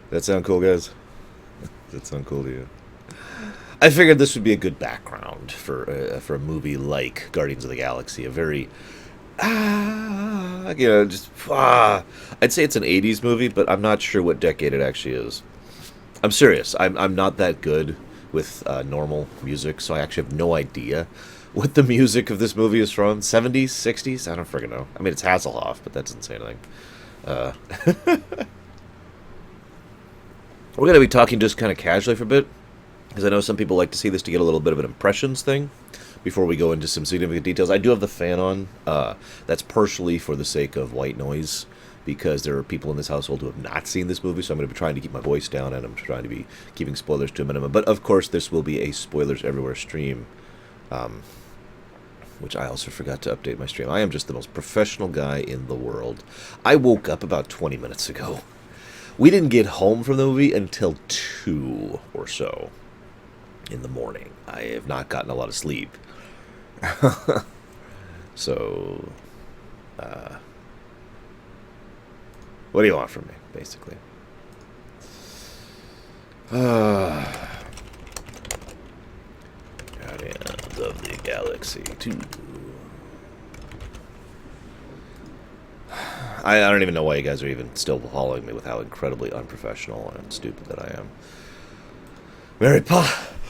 That sound cool, guys? Does that sound cool to you? I figured this would be a good background for a movie like Guardians of the Galaxy. A very just I'd say it's an '80s movie, but I'm not sure what decade it actually is. I'm serious. I'm not that good with normal music, so I actually have no idea what the music of this movie is from. '70s, '60s? I don't freaking know. I mean, it's Hasselhoff, but that doesn't say anything. Uh, we're going to be talking just kind of casually for a bit, because I know some people like to see this to get a little bit of an impressions thing before we go into some significant details. I do have the fan on. That's partially for the sake of white noise, because there are people in this household who have not seen this movie, so I'm going to be trying to keep my voice down, and I'm trying to be keeping spoilers to a minimum. But, of course, this will be a Spoilers Everywhere stream, which I also forgot to update my stream. I am just the most professional guy in the world. I woke up about 20 minutes ago. We didn't get home from the movie until 2 or so in the morning. I have not gotten a lot of sleep. So, what do you want from me, basically? Guardians of the Galaxy 2. I don't even know why you guys are even still following me with how incredibly unprofessional and stupid that I am.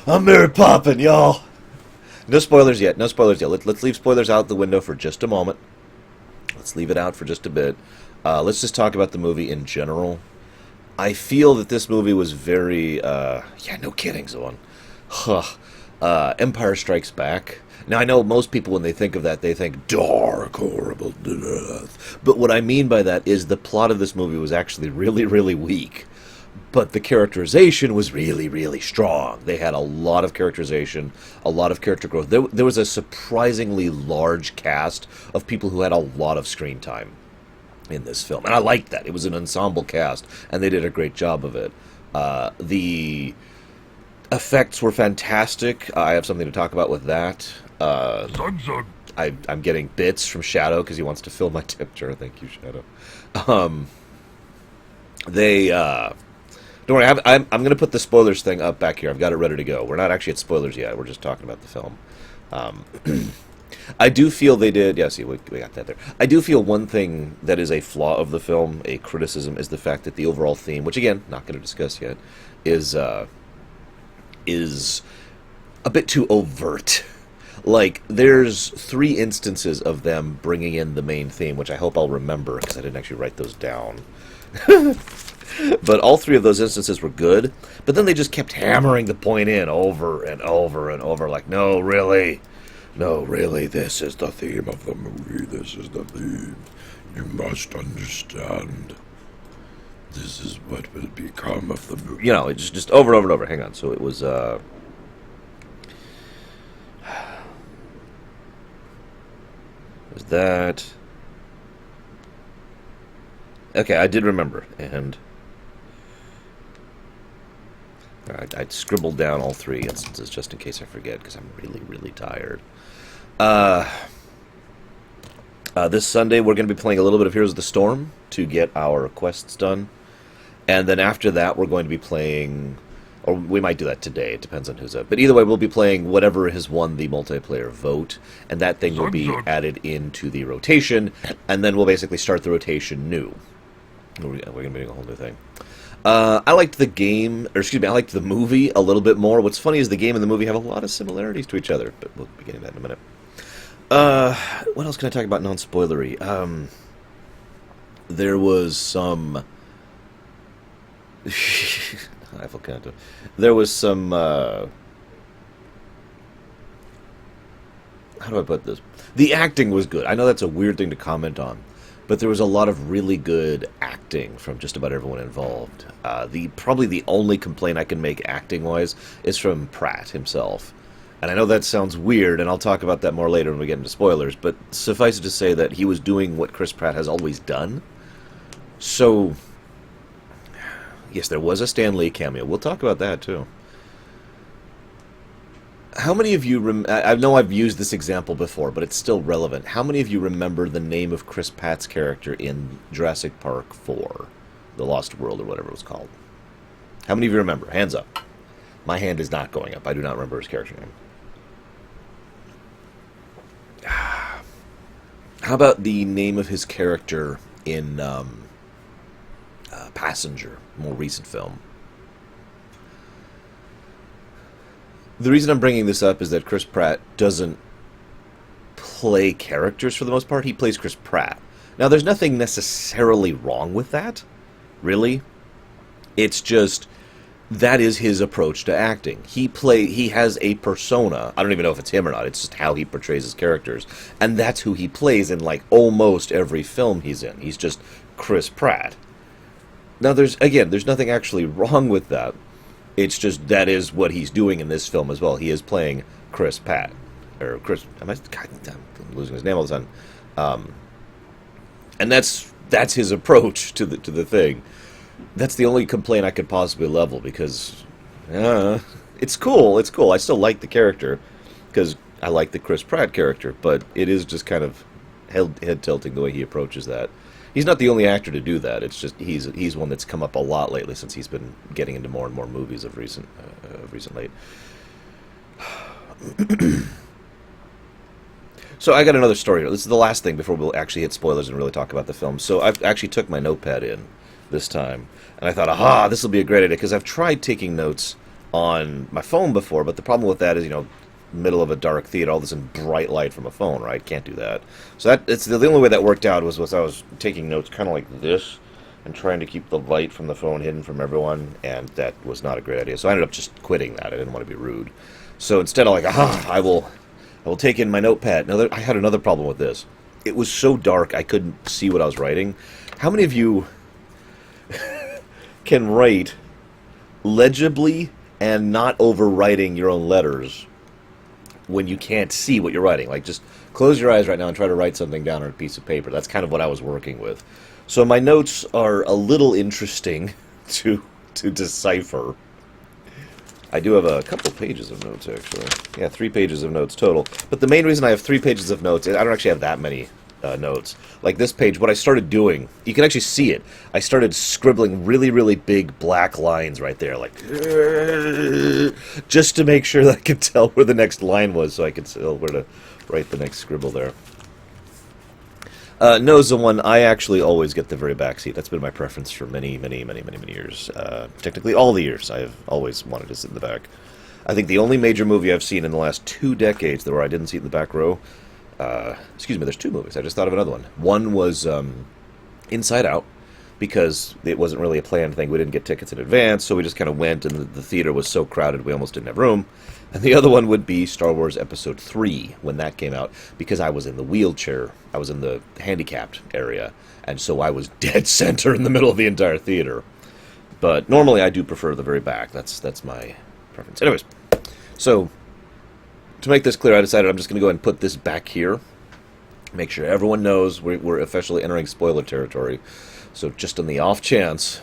I'm Mary Poppin', y'all! No spoilers yet. No spoilers yet. Let's leave spoilers out the window for just a moment. Let's leave it out for just a bit. Let's just talk about the movie in general. I feel that this movie was very... yeah, no kidding, Zoan. Empire Strikes Back. Now, I know most people, when they think of that, they think dark, horrible death. But what I mean by that is the plot of this movie was actually really, really weak. But the characterization was really, really strong. They had a lot of characterization, a lot of character growth. There was a surprisingly large cast of people who had a lot of screen time in this film. And I liked that. It was an ensemble cast, and they did a great job of it. The effects were fantastic. I have something to talk about with that. I'm getting bits from Shadow because he wants to fill my temperature. Thank you, Shadow. Don't worry, I'm going to put the spoilers thing up back here. I've got it ready to go. We're not actually at spoilers yet. We're just talking about the film. I do feel they did... Yeah, see, we got that there. I do feel one thing that is a flaw of the film, a criticism, is the fact that the overall theme, which, again, not going to discuss yet, is a bit too overt. Like, there's 3 instances of them bringing in the main theme, which I hope I'll remember, because I didn't actually write those down. But all 3 of those instances were good, but then they just kept hammering the point in over and over and over, like, no, really, this is the theme of the movie, this is the theme. You must understand. This is what will become of the movie. You know, it's just over and over and over. Hang on, so it was, was that... Okay, I did remember, and I scribbled down all 3 instances just in case I forget, because I'm really, really tired. This Sunday, we're going to be playing a little bit of Heroes of the Storm to get our quests done, and then after that, we're going to be playing, or we might do that today, it depends on who's up, but either way, we'll be playing whatever has won the multiplayer vote, and that thing will be added into the rotation, and then we'll basically start the rotation new. We're going to be doing a whole new thing. I liked the game, or excuse me, I liked the movie a little bit more. What's funny is the game and the movie have a lot of similarities to each other, but we'll be getting that in a minute. What else can I talk about non-spoilery? There was some... I feel kind of... There was some... How do I put this? The acting was good. I know that's a weird thing to comment on, but there was a lot of really good acting from just about everyone involved. Probably the only complaint I can make acting-wise is from Pratt himself. And I know that sounds weird, and I'll talk about that more later when we get into spoilers, but suffice it to say that he was doing what Chris Pratt has always done. So, yes, there was a Stan Lee cameo. We'll talk about that, too. How many of you... I know I've used this example before, but it's still relevant. How many of you remember the name of Chris Pratt's character in Jurassic Park 4? The Lost World, or whatever it was called. How many of you remember? Hands up. My hand is not going up. I do not remember his character name. How about the name of his character in Passenger, more recent film? The reason I'm bringing this up is that Chris Pratt doesn't play characters for the most part. He plays Chris Pratt. Now, there's nothing necessarily wrong with that, really. It's just that is his approach to acting. He has a persona. I don't even know if it's him or not. It's just how he portrays his characters, and that's who he plays in like almost every film he's in. He's just Chris Pratt. Now, there's nothing actually wrong with that. It's just that is what he's doing in this film as well. He is playing Chris Pratt, or Chris. I'm losing his name all the time. And that's his approach to the thing. That's the only complaint I could possibly level, because it's cool. It's cool. I still like the character because I like the Chris Pratt character, but it is just kind of head tilting the way he approaches that. He's not the only actor to do that. It's just he's one that's come up a lot lately since he's been getting into more and more movies of recent late. So I got another story here. This is the last thing before we'll actually hit spoilers and really talk about the film. So I actually took my notepad in this time, and I thought, aha, this will be a great idea, because I've tried taking notes on my phone before, but the problem with that is, middle of a dark theater, all this in bright light from a phone, right? Can't do that. So it's the only way that worked out was I was taking notes kind of like this, and trying to keep the light from the phone hidden from everyone, and that was not a great idea. So I ended up just quitting that. I didn't want to be rude. So instead, I'm like, aha, I will take in my notepad. Now, I had another problem with this. It was so dark, I couldn't see what I was writing. How many of you can write legibly and not overwriting your own letters when you can't see what you're writing? Like, just close your eyes right now and try to write something down on a piece of paper. That's kind of what I was working with. So my notes are a little interesting to decipher. I do have a couple pages of notes, actually. Yeah, 3 pages of notes total. But the main reason I have 3 pages of notes is I don't actually have that many notes. Like this page, what I started doing, you can actually see it. I started scribbling really, really big black lines right there, like, just to make sure that I could tell where the next line was, so I could tell where to write the next scribble there. No's the one I actually always get the very back seat. That's been my preference for many, many, many, many, many years. Technically, all the years I've always wanted to sit in the back. I think the only major movie I've seen in the last 2 decades where I didn't sit in the back row, there's 2 movies. I just thought of another one. One was Inside Out, because it wasn't really a planned thing. We didn't get tickets in advance, so we just kind of went, and the theater was so crowded we almost didn't have room. And the other one would be Star Wars Episode 3, when that came out, because I was in the wheelchair. I was in the handicapped area, and so I was dead center in the middle of the entire theater. But normally I do prefer the very back. That's my preference. Anyways, so to make this clear, I decided I'm just going to go ahead and put this back here. Make sure everyone knows we're officially entering spoiler territory. So just on the off chance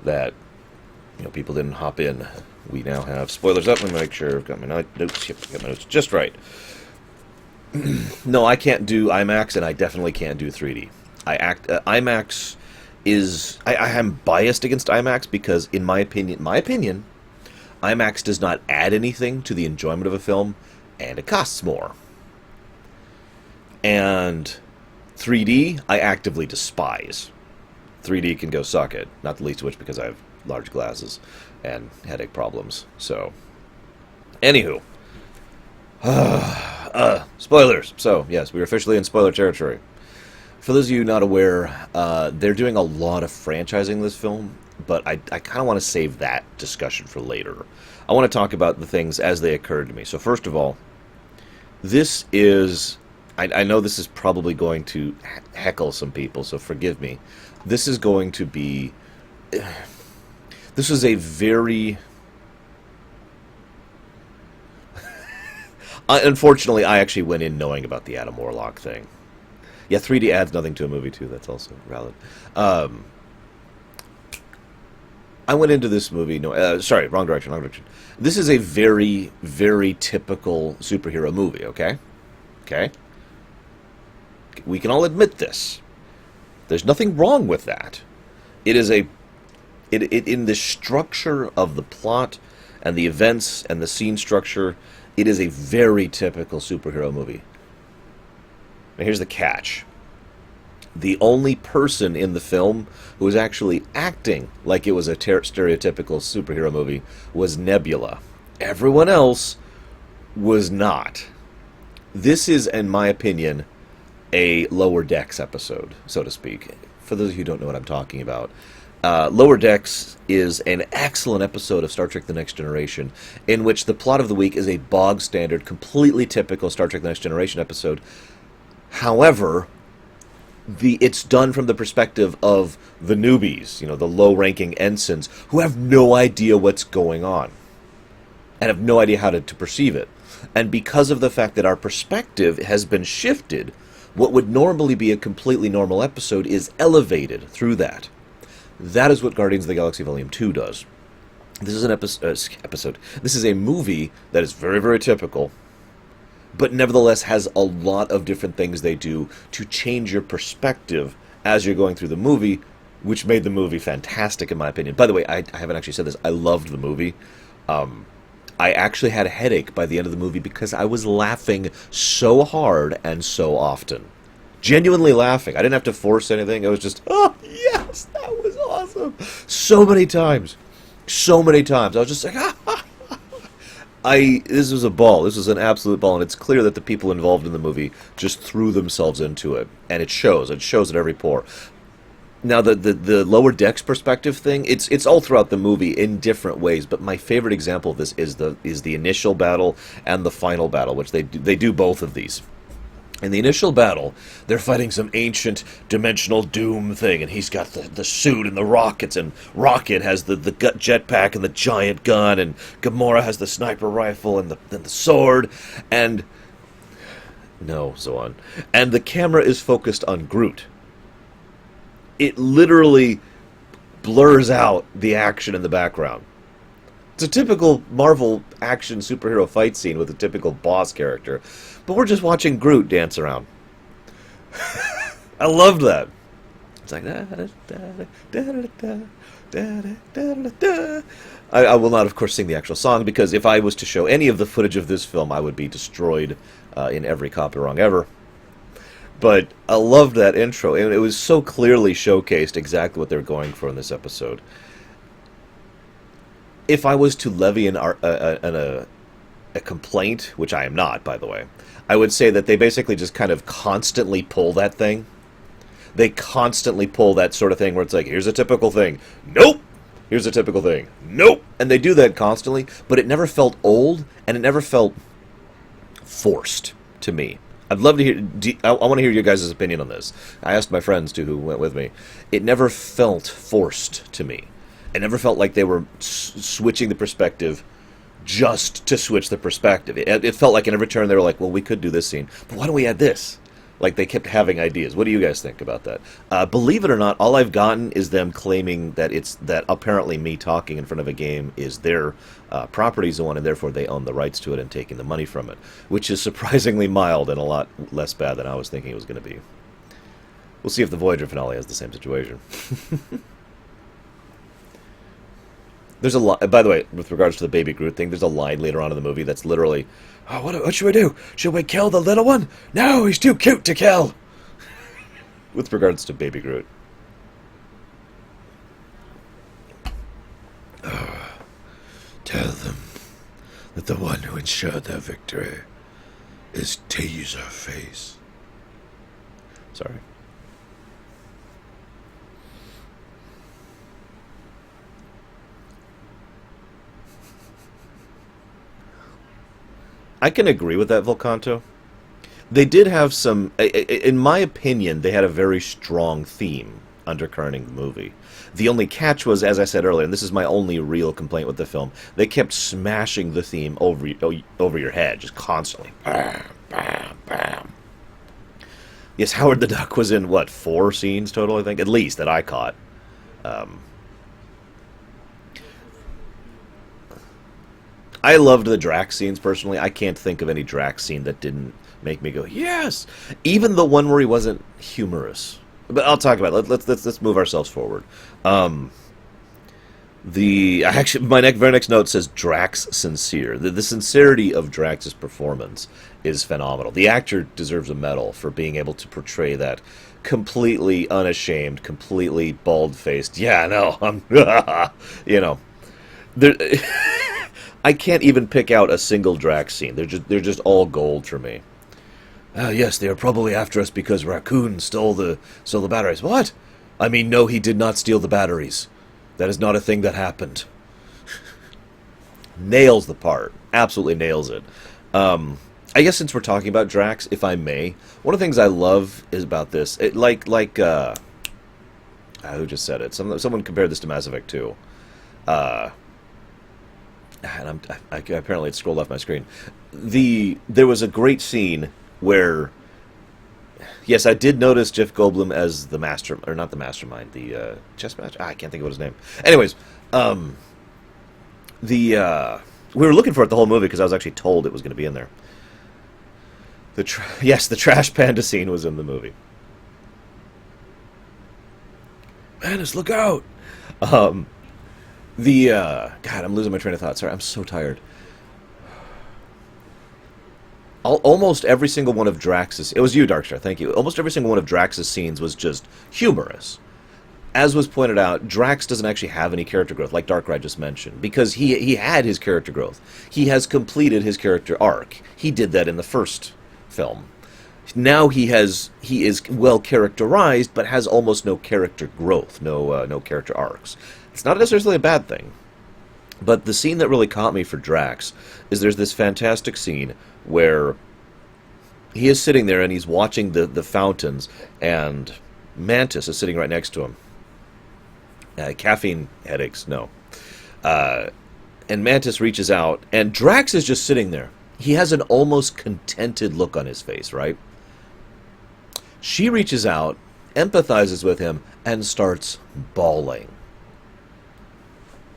that people didn't hop in, we now have spoilers up. Let me make sure I've got my notes. Yep, I've got my notes just right. No, I can't do IMAX, and I definitely can't do 3D. IMAX is... I am biased against IMAX because, in my opinion, IMAX does not add anything to the enjoyment of a film, and it costs more. And 3D, I actively despise. 3D can go suck it, not the least of which because I have large glasses and headache problems. So, anywho, spoilers. So, yes, we're officially in spoiler territory. For those of you not aware, they're doing a lot of franchising this film, but I kind of want to save that discussion for later. I want to talk about the things as they occurred to me. So, first of all, this is... I know this is probably going to heckle some people, so forgive me. This is going to be... This is a very... Unfortunately, I actually went in knowing about the Adam Warlock thing. Yeah, 3D adds nothing to a movie, too. That's also valid. I went into this movie... sorry, wrong direction. This is a very, very typical superhero movie, okay? Okay? We can all admit this. There's nothing wrong with that. It is a In the structure of the plot and the events and the scene structure, it is a very typical superhero movie. Now here's the catch. The only person in the film who was actually acting like it was a stereotypical superhero movie was Nebula. Everyone else was not. This is, in my opinion, a Lower Decks episode, so to speak. For those of you who don't know what I'm talking about, Lower Decks is an excellent episode of Star Trek The Next Generation, in which the plot of the week is a bog-standard, completely typical Star Trek The Next Generation episode. However, it's done from the perspective of the newbies, the low-ranking ensigns, who have no idea what's going on, and have no idea how to perceive it. And because of the fact that our perspective has been shifted, what would normally be a completely normal episode is elevated through that. That is what Guardians of the Galaxy Volume 2 does. This is an episode. This is a movie that is very, very typical, but nevertheless has a lot of different things they do to change your perspective as you're going through the movie, which made the movie fantastic in my opinion. By the way, I haven't actually said this. I loved the movie. I actually had a headache by the end of the movie because I was laughing so hard and so often. Genuinely laughing. I didn't have to force anything. I was just, oh, yes, that was awesome. So many times. So many times. I was just like, this was a ball. This was an absolute ball. And it's clear that the people involved in the movie just threw themselves into it. And it shows. It shows at every pore. Now, the Lower Decks perspective thing, it's all throughout the movie in different ways, but my favorite example of this is the initial battle and the final battle, which they do both of these. In the initial battle, they're fighting some ancient dimensional doom thing, and he's got the suit and the rockets, and Rocket has the jetpack and the giant gun, and Gamora has the sniper rifle and the sword, and so on. And the camera is focused on Groot. It literally blurs out the action in the background. It's a typical Marvel action superhero fight scene with a typical boss character, but we're just watching Groot dance around. I loved that. It's like I will not, of course, sing the actual song, because if I was to show any of the footage of this film, I would be destroyed in every copy wrong ever. But I loved that intro, and it was so clearly showcased exactly what they're going for in this episode. If I was to levy a complaint, which I am not, by the way, I would say that they basically just kind of constantly pull that thing. They constantly pull that sort of thing where it's like, here's a typical thing. Nope! Here's a typical thing. Nope! And they do that constantly, but it never felt old, and it never felt forced to me. I'd love to hear. I want to hear your guys' opinion on this. I asked my friends too, who went with me. It never felt forced to me. It never felt like they were switching the perspective just to switch the perspective. It felt like in every turn they were like, "Well, we could do this scene, but why don't we add this?" Like they kept having ideas. What do you guys think about that? Believe it or not, all I've gotten is them claiming that apparently me talking in front of a game is their property zone, and therefore they own the rights to it and taking the money from it, which is surprisingly mild and a lot less bad than I was thinking it was going to be. We'll see if the Voyager finale has the same situation. There's a lot. By the way, with regards to the Baby Groot thing, there's a line later on in the movie that's literally, "Oh, what should we do? Should we kill the little one? No, he's too cute to kill." With regards to Baby Groot. Tell them that the one who ensured their victory is Taserface. Sorry. I can agree with that, Volcanto. They did have some, in my opinion, they had a very strong theme undercurrent the movie. The only catch was, as I said earlier, and this is my only real complaint with the film, they kept smashing the theme over your head, just constantly. Bam, bam, bam. Yes, Howard the Duck was in, 4 scenes total, I think? At least, that I caught. I loved the Drax scenes, personally. I can't think of any Drax scene that didn't make me go, yes! Even the one where he wasn't humorous. But I'll talk about it. Let's move ourselves forward. Actually, my very next note says Drax sincere. The sincerity of Drax's performance is phenomenal. The actor deserves a medal for being able to portray that completely unashamed, completely bald-faced. Yeah, no, I'm, you know, there. I can't even pick out a single Drax scene. They're just all gold for me. Yes, they are probably after us because Raccoon stole the batteries. What? I mean, no, he did not steal the batteries. That is not a thing that happened. Nails the part. Absolutely nails it. I guess since we're talking about Drax, if I may, one of the things I love is about this. Who just said it? Someone compared this to Mass Effect 2. And apparently it scrolled off my screen. There was a great scene where, yes, I did notice Jeff Goldblum as the master, or not the mastermind, the chess match. I can't think of what his name. Anyways, we were looking for it the whole movie because I was actually told it was going to be in there. Yes, the trash panda scene was in the movie. Manus, look out! God, I'm losing my train of thought. Sorry, I'm so tired. Almost every single one of Drax's... It was you, Darkstar, thank you. Almost every single one of Drax's scenes was just humorous. As was pointed out, Drax doesn't actually have any character growth, like Darkrai just mentioned, because he had his character growth. He has completed his character arc. He did that in the first film. Now he is well characterized, but has almost no character growth, no character arcs. It's not necessarily a bad thing. But the scene that really caught me for Drax is there's this fantastic scene where he is sitting there and he's watching the fountains, and Mantis is sitting right next to him. Caffeine headaches, no. And Mantis reaches out, and Drax is just sitting there. He has an almost contented look on his face, right? She reaches out, empathizes with him, and starts bawling.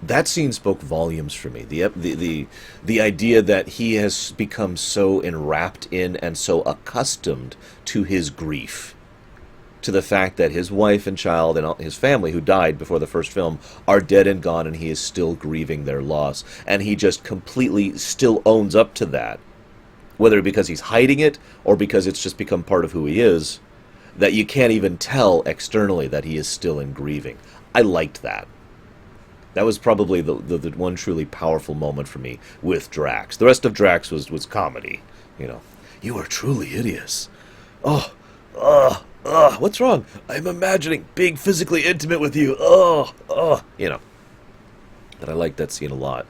That scene spoke volumes for me. The idea that he has become so enwrapped in and so accustomed to his grief, to the fact that his wife and child and his family, who died before the first film, are dead and gone, and he is still grieving their loss. And he just completely still owns up to that, whether because he's hiding it or because it's just become part of who he is, that you can't even tell externally that he is still in grieving. I liked that. That was probably the one truly powerful moment for me with Drax. The rest of Drax was comedy. You know, you are truly hideous. What's wrong? I'm imagining being physically intimate with you. You know. And I like that scene a lot.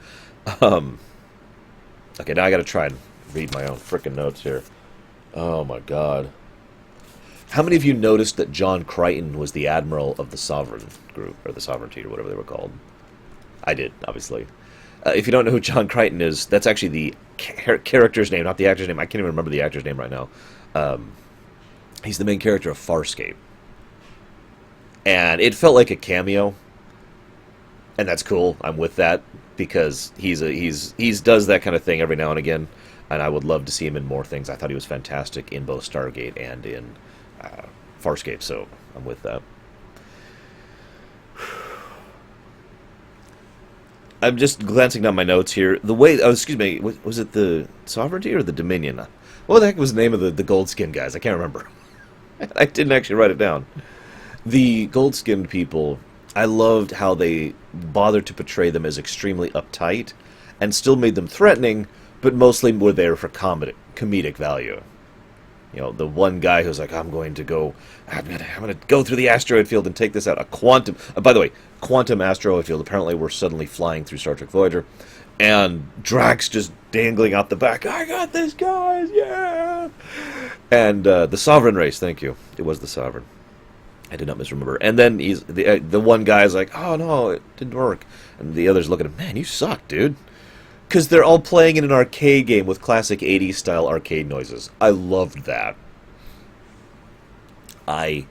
Okay, now I gotta try and read my own frickin' notes here. Oh my god. How many of you noticed that John Crichton was the admiral of the Sovereign group, or the Sovereignty, or whatever they were called? I did, obviously. If you don't know who John Crichton is, that's actually the character's name, not the actor's name. I can't even remember the actor's name right now. He's the main character of Farscape. And it felt like a cameo. And that's cool. I'm with that. Because he's does that kind of thing every now and again. And I would love to see him in more things. I thought he was fantastic in both Stargate and in Farscape. So I'm with that. I'm just glancing down my notes here. The way... Oh, excuse me. Was it the Sovereignty or the Dominion? What the heck was the name of the gold-skinned guys? I can't remember. I didn't actually write it down. The gold-skinned people, I loved how they bothered to portray them as extremely uptight and still made them threatening, but mostly were there for comedic value. You know, the one guy who's like, I'm going to go through the asteroid field and take this out. A quantum... by the way, quantum asteroid field. Apparently we're suddenly flying through Star Trek Voyager. And Drax just dangling out the back. I got this, guys! Yeah! And the Sovereign race, thank you. It was the Sovereign. I did not misremember. And then the one guy's like, oh no, it didn't work. And the others look at him, man, you suck, dude. Because they're all playing in an arcade game with classic 80s style arcade noises. I loved that. I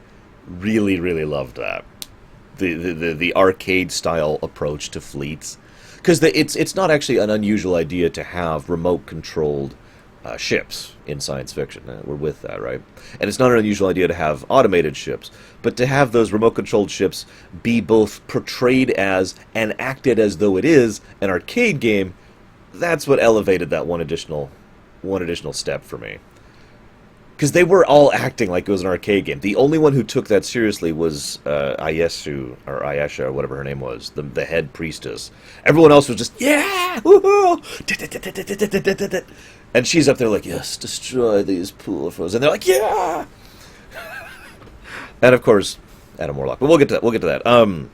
really, really loved that. The arcade style approach to fleets. Because it's not actually an unusual idea to have remote controlled ships in science fiction. We're with that, right? And it's not an unusual idea to have automated ships, but to have those remote-controlled ships be both portrayed as and acted as though it is an arcade game, that's what elevated that one additional step for me. Because they were all acting like it was an arcade game. The only one who took that seriously was Ayesha, or whatever her name was, the head priestess. Everyone else was just, yeah! Woohoo! And she's up there like, yes, destroy these poolfos. And they're like, yeah! And of course, Adam Warlock. But we'll get to that.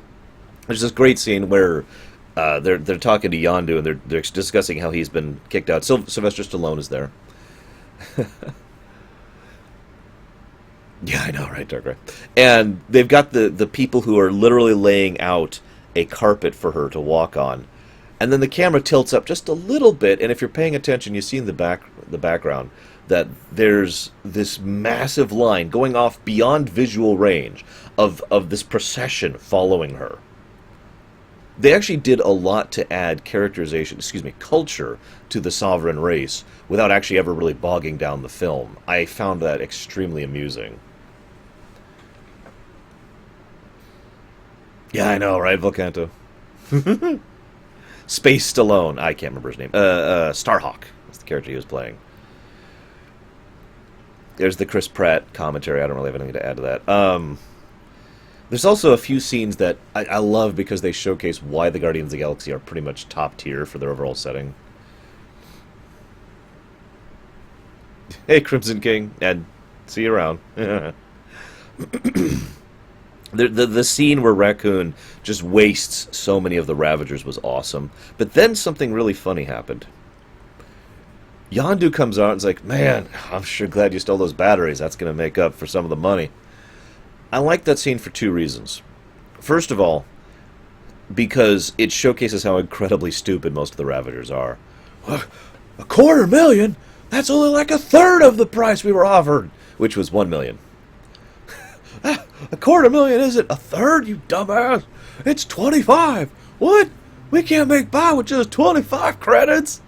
There's this great scene where they're talking to Yondu, and they're discussing how he's been kicked out. Sylvester Stallone is there. Yeah, I know, right, Dark Ray? And they've got the people who are literally laying out a carpet for her to walk on. And then the camera tilts up just a little bit, and if you're paying attention, you see in the background that there's this massive line going off beyond visual range of this procession following her. They actually did a lot to add culture to the Sovereign race without actually ever really bogging down the film. I found that extremely amusing. Yeah, I know, right, Volcanto? Space Stallone. I can't remember his name. Starhawk. That's the character he was playing. There's the Chris Pratt commentary. I don't really have anything to add to that. There's also a few scenes that I love because they showcase why the Guardians of the Galaxy are pretty much top tier for their overall setting. Hey, Crimson King, and see you around. The scene where Raccoon just wastes so many of the Ravagers was awesome. But then something really funny happened. Yondu comes out and is like, man, I'm sure glad you stole those batteries. That's going to make up for some of the money. I like that scene for two reasons. First of all, because it showcases how incredibly stupid most of the Ravagers are. $250,000? That's only like a third of the price we were offered, which was $1 million. $250,000 isn't a third, you dumbass. It's 25. What? We can't make buy with just 25 credits.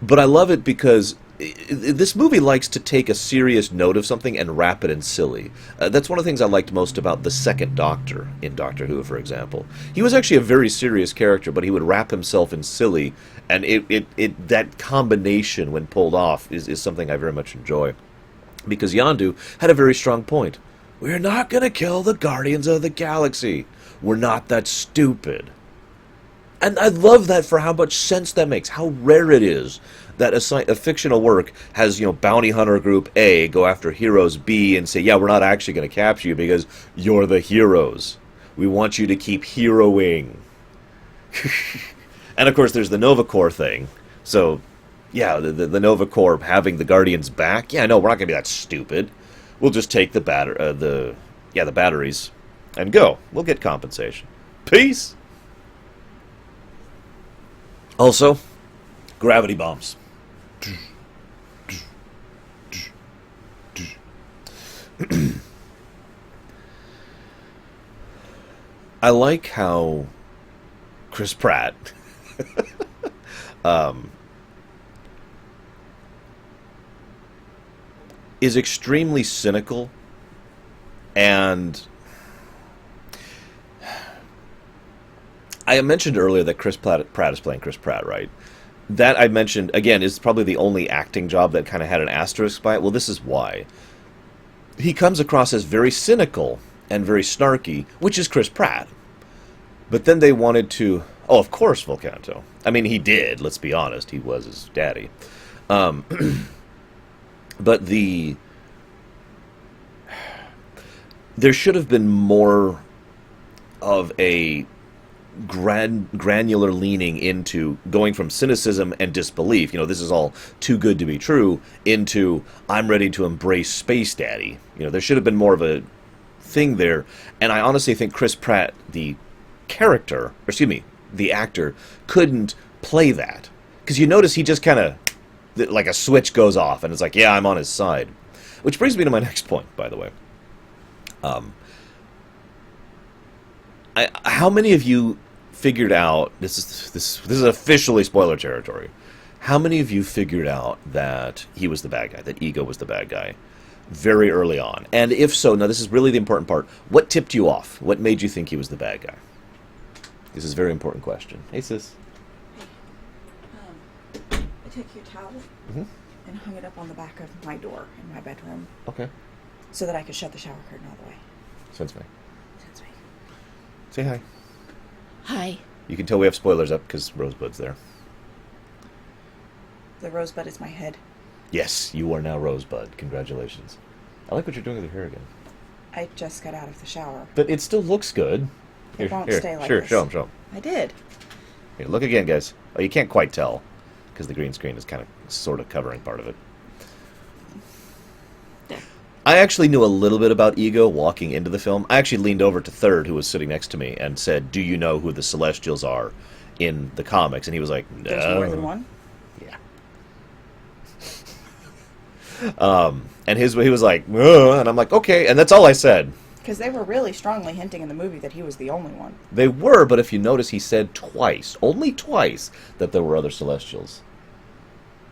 But I love it because this movie likes to take a serious note of something and wrap it in silly. That's one of the things I liked most about the second Doctor in Doctor Who, for example. He was actually a very serious character, but he would wrap himself in silly, and that combination, when pulled off, is something I very much enjoy. Because Yondu had a very strong point. We're not going to kill the Guardians of the Galaxy. We're not that stupid. And I love that for how much sense that makes, how rare it is that a fictional work has, bounty hunter group A go after heroes B and say, yeah, we're not actually going to capture you because you're the heroes. We want you to keep heroing. And of course there's the Nova Corps thing. So, yeah, the Nova Corps having the Guardians back. Yeah, no, we're not going to be that stupid. We'll just take the batteries and go. We'll get compensation. Peace. Also, gravity bombs. I like how Chris Pratt is extremely cynical, and I mentioned earlier that Chris Pratt is playing Chris Pratt, right? That I mentioned, again, is probably the only acting job that kind of had an asterisk by it. Well, this is why. He comes across as very cynical and very snarky, which is Chris Pratt. But then they wanted to... Oh, of course, Volcanto. I mean, he did, let's be honest. He was his daddy. But there should have been more of a granular leaning into going from cynicism and disbelief, this is all too good to be true, into I'm ready to embrace Space Daddy. There should have been more of a thing there, and I honestly think Chris Pratt, the actor, couldn't play that. Because you notice he just kind of, like a switch goes off, and it's like, yeah, I'm on his side. Which brings me to my next point, by the way. How many of you figured out, this is officially spoiler territory, How many of you figured out that he was the bad guy, that Ego was the bad guy, very early on? And if so, now this is really the important part. What tipped you off? What made you think he was the bad guy? This is a very important question. Hey, sis. I took your towel and hung it up on the back of my door in my bedroom. Okay. So that I could shut the shower curtain all the way. Sense me. Sense me. Say hi. Hi. You can tell we have spoilers up because Rosebud's there. The rosebud is my head. Yes, you are now Rosebud. Congratulations. I like what you're doing with your hair again. I just got out of the shower. But it still looks good. It won't stay like Sure, this. show him. I did. Here, look again, guys. Oh, you can't quite tell because the green screen is kind of sort of covering part of it. There. I actually knew a little bit about Ego walking into the film. I actually leaned over to Third, who was sitting next to me, and said, "Do you know who the Celestials are in the comics?" And he was like, "No." There's more than one? Yeah. And he was like, "Ugh," and I'm like, "Okay," and that's all I said. Because they were really strongly hinting in the movie that he was the only one. They were, but if you notice, he said twice, only twice, that there were other Celestials.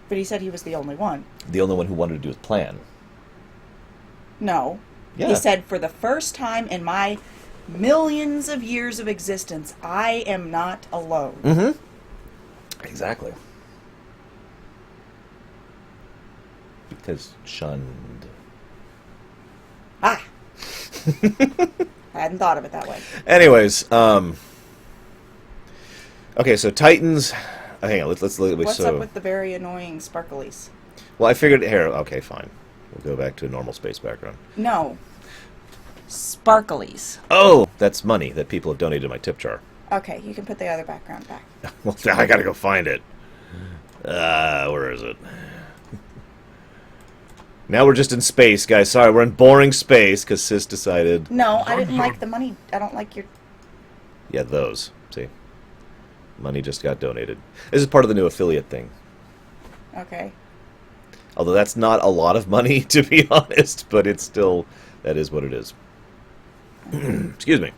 But he said he was the only one. The only one who wanted to do his plan. No. Yeah. He said, for the first time in my millions of years of existence, I am not alone. Mm-hmm. Exactly. Because shunned. Ah! I hadn't thought of it that way. Anyways, okay, so Titans. Hang on, let's look. What's up with the very annoying sparklies? Well, I figured here. Okay, fine. We'll go back to a normal space background. No. Sparklies. Oh, that's money that people have donated to my tip jar. Okay, you can put the other background back. Well, I gotta go find it. Where is it? Now we're just in space, guys. Sorry, we're in boring space because Sis decided. No, I didn't like the money. I don't like your... Yeah, those. See? Money just got donated. This is part of the new affiliate thing. Okay. Although that's not a lot of money, to be honest, but it's still... That is what it is. Excuse me.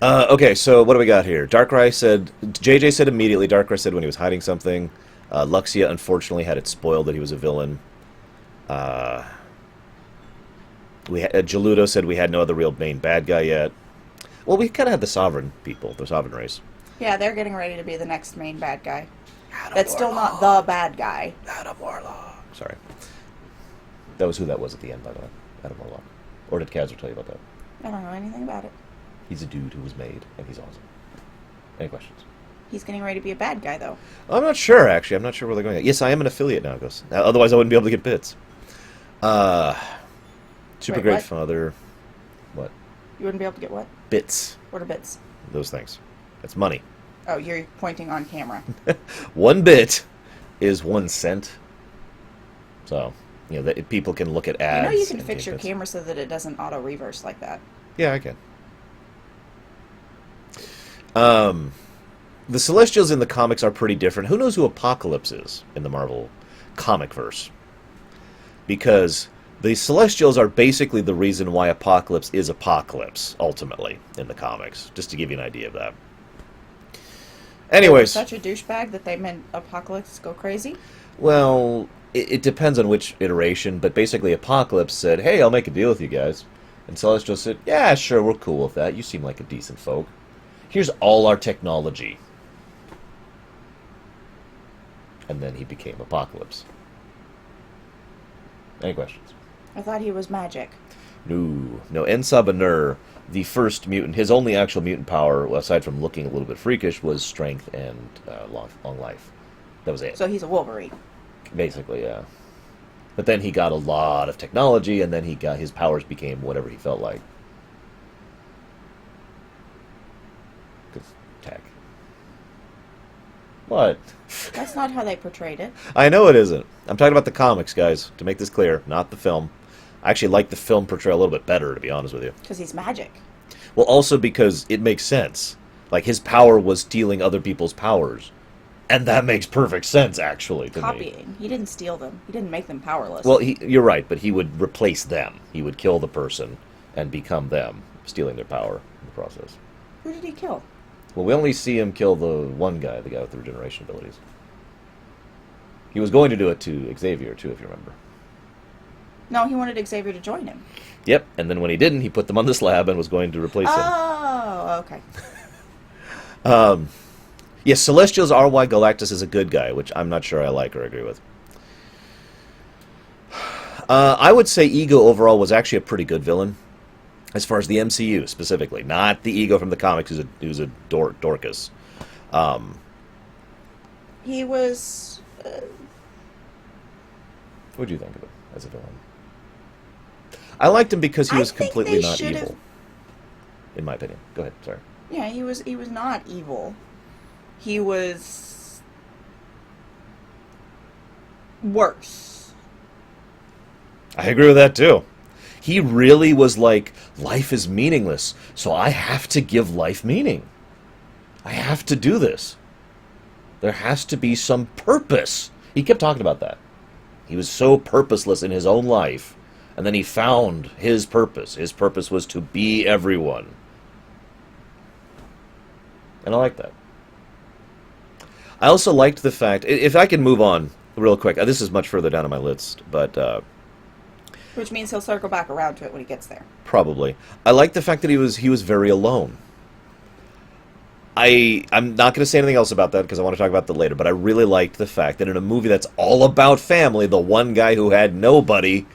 Okay, so what do we got here? Darkrai said... JJ said immediately. Darkrai said when he was hiding something. Luxia, unfortunately, had it spoiled that he was a villain. Geludo said we had no other real main bad guy yet. Well, we kind of had the Sovereign people, the Sovereign race. Yeah, they're getting ready to be the next main bad guy. Adam That's still not the bad guy. Adam Warlock. Sorry. That was who that was at the end, by the way. Adam Warlock. Or did Kaz tell you about that? I don't know anything about it. He's a dude who was made, and he's awesome. Any questions? He's getting ready to be a bad guy, though. I'm not sure, actually. I'm not sure where they're going. Yes, I am an affiliate now, Gus. Otherwise, I wouldn't be able to get bits. Super Wait, Great what? Father. What? You wouldn't be able to get what? Bits. What are bits? Those things. That's money. Oh, you're pointing on camera. 1 bit is 1 cent. So, you know, that people can look at ads. You know you can and fix take your bits. camera so that it doesn't auto-reverse like that. Yeah, I can. The Celestials in the comics are pretty different. Who knows who Apocalypse is in the Marvel comic verse? Because the Celestials are basically the reason why Apocalypse is Apocalypse, ultimately, in the comics. Just to give you an idea of that. Anyways. Such a douchebag that they meant Apocalypse go crazy? Well, it depends on which iteration, but basically Apocalypse said, hey, I'll make a deal with you guys. And Celestial said, yeah, sure, we're cool with that. You seem like a decent folk. Here's all our technology. And then he became Apocalypse. Any questions? I thought he was magic. No. Ensabanur, the first mutant, his only actual mutant power, aside from looking a little bit freakish, was strength and long life. That was it. So he's a Wolverine. Basically, yeah. But then he got a lot of technology, and then his powers became whatever he felt like. Because tech. What? That's not how they portrayed it. I know it isn't. I'm talking about the comics, guys, to make this clear, not the film. I actually like the film portrayal a little bit better, to be honest with you. Because he's magic. Well, also because it makes sense. Like, his power was stealing other people's powers. And that makes perfect sense, actually, to me. Copying. He didn't steal them. He didn't make them powerless. Well, you're right, but he would replace them. He would kill the person and become them, stealing their power in the process. Who did he kill? Well, we only see him kill the one guy, the guy with the regeneration abilities. He was going to do it to Xavier, too, if you remember. No, he wanted Xavier to join him. Yep, and then when he didn't, he put them on the slab and was going to replace him. Oh, okay. Yes, Celestials are why Galactus is a good guy, which I'm not sure I like or agree with. I would say Ego overall was actually a pretty good villain, as far as the MCU specifically, not the Ego from the comics who's a Dorcas. He was... What do you think of him as a villain? I liked him because he was completely not evil, in my opinion. Go ahead, sorry. Yeah, he was not evil. He was worse. I agree with that, too. He really was like, life is meaningless, so I have to give life meaning. I have to do this. There has to be some purpose. He kept talking about that. He was so purposeless in his own life, and then he found his purpose. His purpose was to be everyone. And I like that. I also liked the fact, if I can move on real quick, this is much further down on my list, but... which means he'll circle back around to it when he gets there. Probably. I like the fact that he was very alone. I'm not going to say anything else about that because I want to talk about that later, but I really liked the fact that in a movie that's all about family, the one guy who had nobody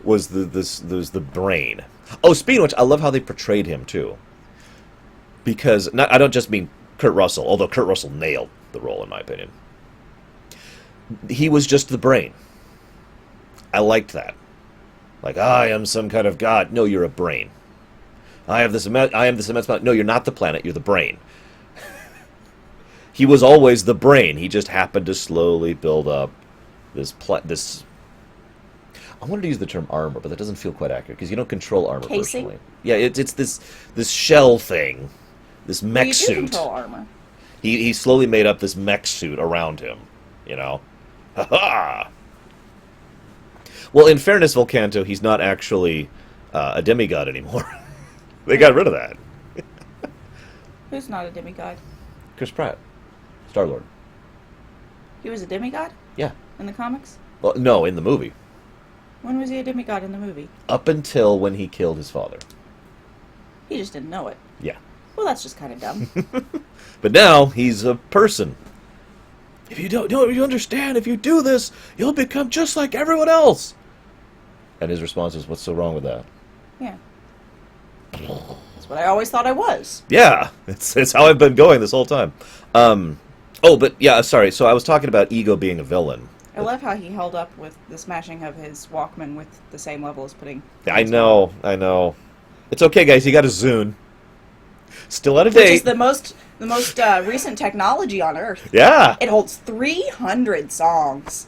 was the brain. Oh, speaking of which, I love how they portrayed him, too. Because, I don't just mean Kurt Russell, although Kurt Russell nailed the role, in my opinion. He was just the brain. I liked that. Like, I am some kind of god. No, you're a brain. I am this immense planet. No, you're not the planet. You're the brain. He was always the brain. He just happened to slowly build up this. I wanted to use the term armor, but that doesn't feel quite accurate because you don't control armor Casing? personally. Yeah, it's this shell thing, this mech suit. You do control armor. He slowly made up this mech suit around him. You know, ha ha. Well, in fairness, Volcanto, he's not actually a demigod anymore. They got rid of that. Who's not a demigod? Chris Pratt, Star-Lord. He was a demigod? Yeah. In the comics? Well, no, in the movie. When was he a demigod in the movie? Up until when he killed his father. He just didn't know it. Yeah. Well, that's just kind of dumb. But now, he's a person. If you don't you understand, if you do this, you'll become just like everyone else. And his response is, what's so wrong with that? Yeah. That's what I always thought I was. Yeah, it's how I've been going this whole time. But yeah, sorry. So I was talking about Ego being a villain. I love how he held up with the smashing of his Walkman with the same level as putting... I know. It's okay, guys. You got a Zune. Still out of date. Which is the most recent technology on Earth. Yeah. It holds 300 songs.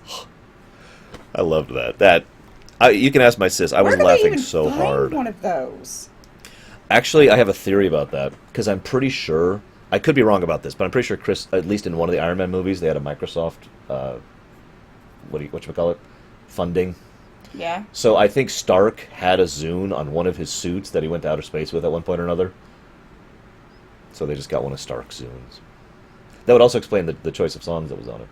I loved that. You can ask my sis. I was laughing so hard. One of those. Actually, I have a theory about that because I'm pretty sure I could be wrong about this, but I'm pretty sure Chris, at least in one of the Iron Man movies, they had a Microsoft whatchamacallit, funding. Yeah. So I think Stark had a Zune on one of his suits that he went to outer space with at one point or another. So they just got one of Stark's Zunes. That would also explain the choice of songs that was on it,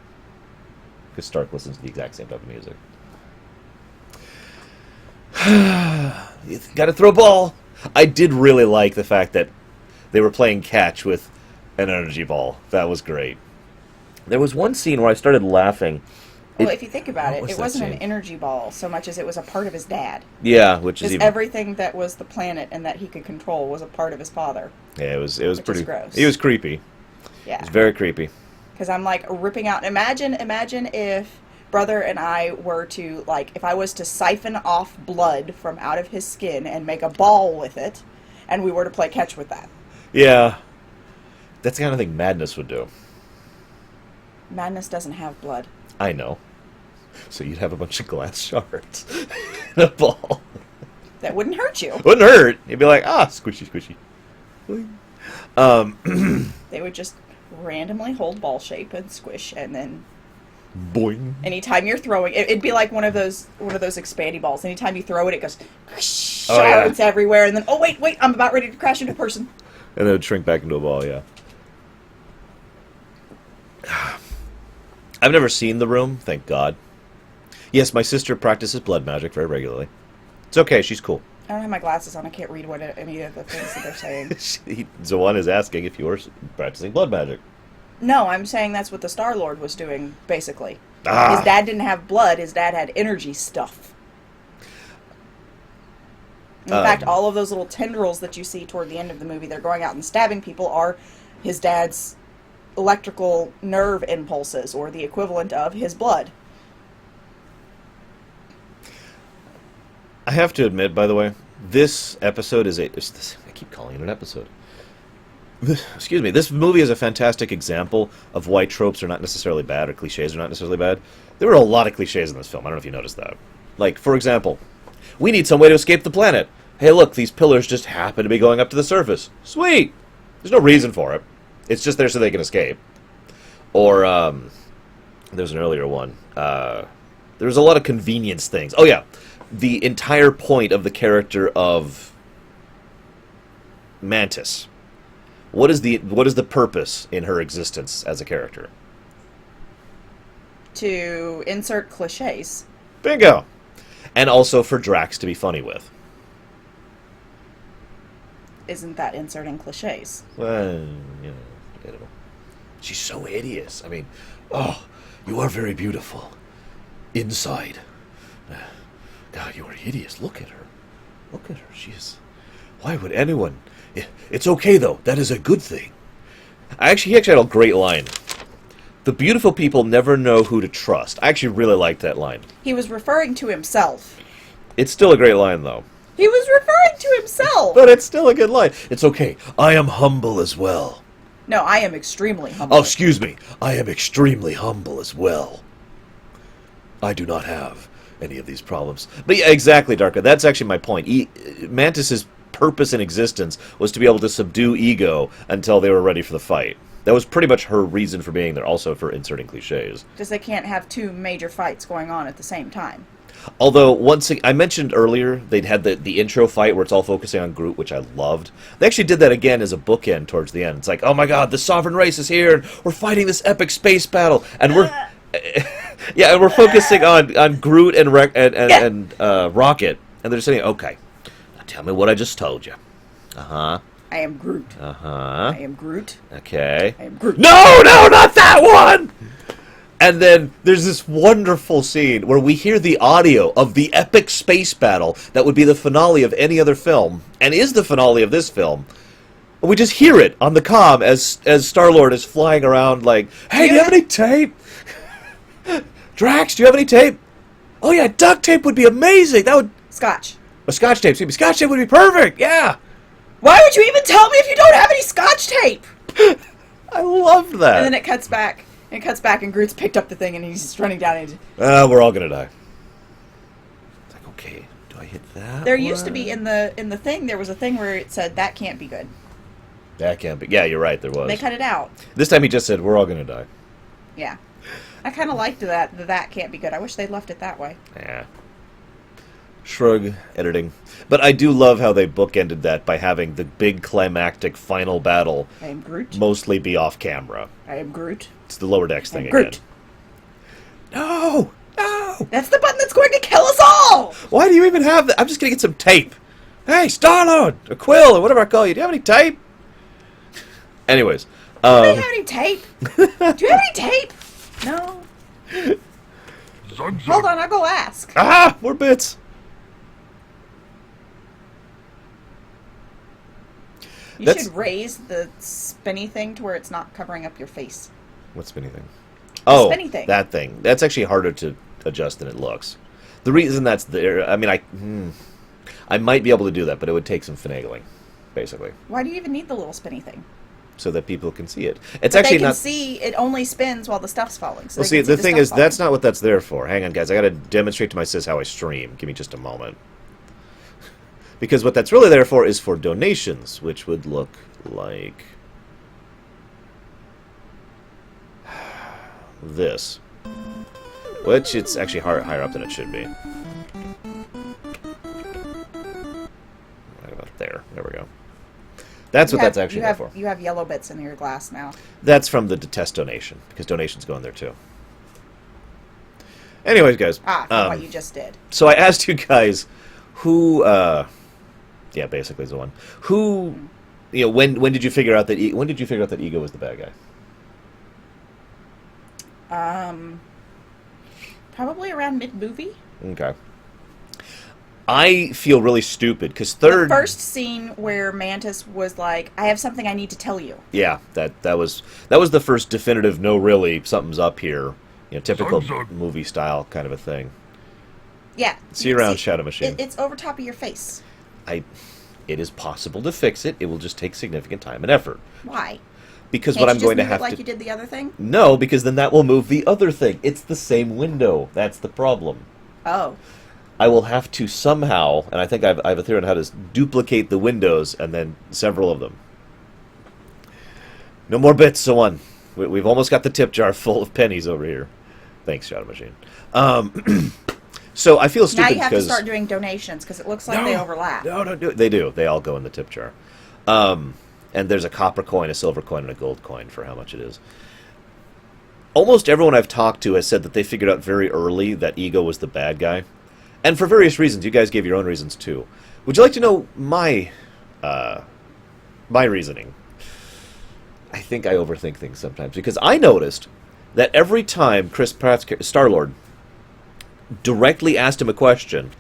because Stark listens to the exact same type of music. You gotta throw a ball. I did really like the fact that they were playing catch with an energy ball. That was great. There was one scene where I started laughing. Well, if you think about it, it wasn't an scene? Energy ball so much as it was a part of his dad. Yeah, which is Because even... everything that was the planet and that he could control was a part of his father. Yeah, it was pretty... gross. It was creepy. Yeah. It was very creepy. Because I'm, like, ripping out... Imagine if Brother and I were to, like, if I was to siphon off blood from out of his skin and make a ball with it, and we were to play catch with that. Yeah. That's the kind of thing Madness would do. Madness doesn't have blood. I know. So you'd have a bunch of glass shards in a ball. That wouldn't hurt you. Wouldn't hurt. You'd be like, squishy, squishy. They would just randomly hold ball shape and squish, and then boing. anytime you're throwing, it'd be like one of those expandy balls. Anytime you throw it, it goes yeah. shards everywhere, and then wait, I'm about ready to crash into a person. And then it would shrink back into a ball. Yeah. I've never seen The Room, thank God. Yes, my sister practices blood magic very regularly. It's okay, she's cool. I don't have my glasses on. I can't read what any of the things that they're saying. Zawan is asking if you are practicing blood magic. No, I'm saying that's what the Star-Lord was doing, basically. Ah. His dad didn't have blood. His dad had energy stuff. In fact, all of those little tendrils that you see toward the end of the movie, they're going out and stabbing people, are his dad's electrical nerve impulses, or the equivalent of his blood. I have to admit, by the way, this episode is I keep calling it an episode. Excuse me. This movie is a fantastic example of why tropes are not necessarily bad, or cliches are not necessarily bad. There were a lot of cliches in this film. I don't know if you noticed that. Like, for example, we need some way to escape the planet. Hey, look, these pillars just happen to be going up to the surface. Sweet! There's no reason for it. It's just there so they can escape. Or, there's an earlier one. There's a lot of convenience things. Oh, yeah. The entire point of the character of Mantis. What is the purpose in her existence as a character? To insert cliches. Bingo! And also for Drax to be funny with. Isn't that inserting cliches? Well, you know, I don't know. She's so hideous. I mean, oh, you are very beautiful. Inside. God, you are hideous. Look at her. Look at her. She is... Why would anyone... It's okay, though. That is a good thing. He actually had a great line. The beautiful people never know who to trust. I actually really liked that line. He was referring to himself. It's still a great line, though. He was referring to himself! But it's still a good line. It's okay. I am humble as well. No, I am extremely humble. Oh, excuse me. I am extremely humble as well. I do not have any of these problems. But yeah, exactly, Darka. That's actually my point. Mantis's purpose in existence was to be able to subdue ego until they were ready for the fight. That was pretty much her reason for being there, also for inserting cliches. Because they can't have two major fights going on at the same time. Although, I mentioned earlier, they'd had the intro fight where it's all focusing on Groot, which I loved. They actually did that again as a bookend towards the end. It's like, oh my god, the Sovereign Race is here, and we're fighting this epic space battle, and we're... yeah, and we're focusing on Groot and Rocket, and they're saying, okay, now tell me what I just told you. Uh-huh. I am Groot. Uh-huh. I am Groot. Okay. I am Groot. No, not that one! And then there's this wonderful scene where we hear the audio of the epic space battle that would be the finale of any other film, and is the finale of this film. We just hear it on the comm as Star-Lord is flying around like, hey, do you have any tape? Drax, do you have any tape? Oh yeah, duct tape would be amazing. That would... Scotch. A Scotch tape, excuse me. Scotch tape would be perfect, yeah. Why would you even tell me if you don't have any Scotch tape? I loved that. And then it cuts back. And it cuts back, and Groot's picked up the thing, and he's just running down. And we're all gonna die. It's like, okay, do I hit that? There used to be in the thing. There was a thing where it said that can't be good. That can't be. Yeah, you're right. There was. They cut it out. This time he just said, "We're all gonna die." Yeah, I kind of liked that can't be good. I wish they'd left it that way. Yeah. Shrug editing, but I do love how they bookended that by having the big climactic final battle. I am Groot. Mostly be off camera. I am Groot. It's the lower decks thing Groot. again. No! That's the button that's going to kill us all! Why do you even have that? I'm just gonna get some tape. Hey, Star-Lord! Or Quill, or whatever I call you. Do you have any tape? Anyways. Do you have any tape? Do you have any tape? No. Hold on, I'll go ask. Ah! More bits! You should raise the spinny thing to where it's not covering up your face. What spinny thing? Oh, spinny thing. That thing. That's actually harder to adjust than it looks. The reason that's there, I mean, I might be able to do that, but it would take some finagling, basically. Why do you even need the little spinny thing? So that people can see it. It's but actually they can see it only spins while the stuff's falling. So well, see, the thing is, that's not what that's there for. Hang on, guys. I got to demonstrate to my sis how I stream. Give me just a moment. Because what that's really there for is for donations, which would look like this. Which it's actually higher up than it should be. Right about there. There we go. That's what that's actually there for. You have yellow bits in your glass now. That's from the Detest donation, because donations go in there too. Anyways, guys. From what you just did. So I asked you guys who, yeah, basically is the one. Who, when did you figure out that Ego was the bad guy? Probably around mid-movie. Okay. I feel really stupid because The first scene where Mantis was like, "I have something I need to tell you." Yeah, that was the first definitive. No, really, something's up here. Typical movie style kind of a thing. Yeah. See you around, Shadow Machine. It's over top of your face. It is possible to fix it. It will just take significant time and effort. Why? Because Can't what I'm you going to just move have it like to you did the other thing? No, because then that will move the other thing. It's the same window. That's the problem. Oh. I will have to somehow, and I think I have a theory on how to duplicate the windows and then several of them. No more bits, so on. We've almost got the tip jar full of pennies over here. Thanks, Shadow Machine. So I feel stupid now you have because to start doing donations because it looks like they overlap. No, don't do it. They do. They all go in the tip jar. And there's a copper coin, a silver coin, and a gold coin for how much it is. Almost everyone I've talked to has said that they figured out very early that Ego was the bad guy. And for various reasons. You guys gave your own reasons, too. Would you like to know my reasoning? I think I overthink things sometimes. Because I noticed that every time Chris Pratt's Star-Lord directly asked him a question,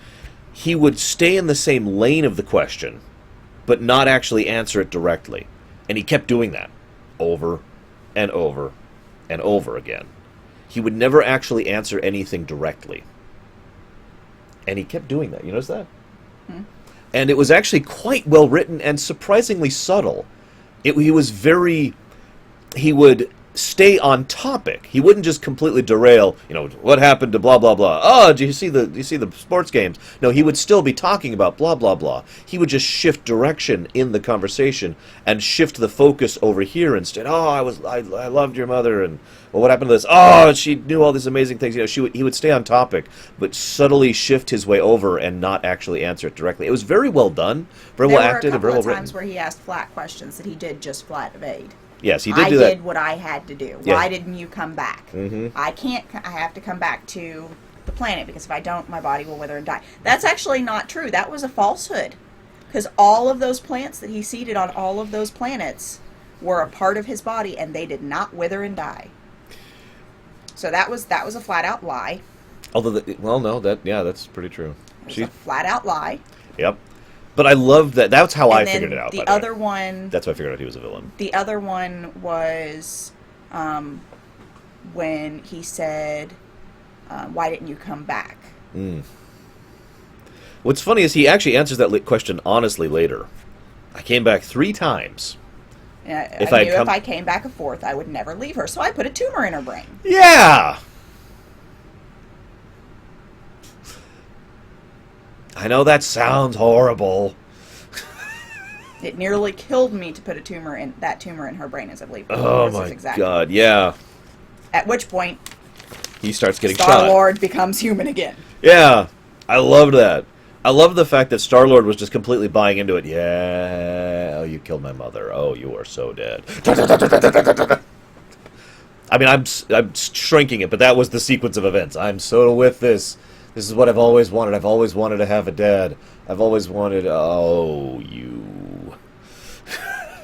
he would stay in the same lane of the question, but not actually answer it directly. And he kept doing that over and over and over again. He would never actually answer anything directly. And he kept doing that. You notice that? Hmm. And it was actually quite well written and surprisingly subtle. He would stay on topic. He wouldn't just completely derail, what happened to blah blah blah. Oh, do you see the sports games? No, he would still be talking about blah blah blah. He would just shift direction in the conversation and shift the focus over here instead. Oh, I loved your mother, and well, what happened to this? Oh, she knew all these amazing things. He would stay on topic, but subtly shift his way over and not actually answer it directly. It was very well done, very well acted, and very well written. There were a couple of times where he asked flat questions that he did just flat evade. Yes, he did do that. I did what I had to do. Yeah. Why didn't you come back? Mm-hmm. I have to come back to the planet because if I don't, my body will wither and die. That's actually not true. That was a falsehood. Because all of those plants that he seeded on all of those planets were a part of his body and they did not wither and die. So that was a flat out lie. Although, that's pretty true. It was a flat out lie. Yep. But I love that. That's how I figured it out. The other one. That's how I figured out he was a villain. The other one was when he said, "Why didn't you come back?" Mm. What's funny is he actually answers that question honestly later. I came back 3 times. I knew if I came back a 4th, I would never leave her, so I put a tumor in her brain. Yeah. I know that sounds horrible. It nearly killed me to put a tumor in her brain, as I believe. Oh my God! Yeah. At which point, he starts getting shot. Star-Lord becomes human again. Yeah, I loved that. I love the fact that Star-Lord was just completely buying into it. Yeah. Oh, you killed my mother. Oh, you are so dead. I mean, I'm shrinking it, but that was the sequence of events. I'm so with this. This is what I've always wanted. I've always wanted to have a dad. I've always wanted... Oh, you...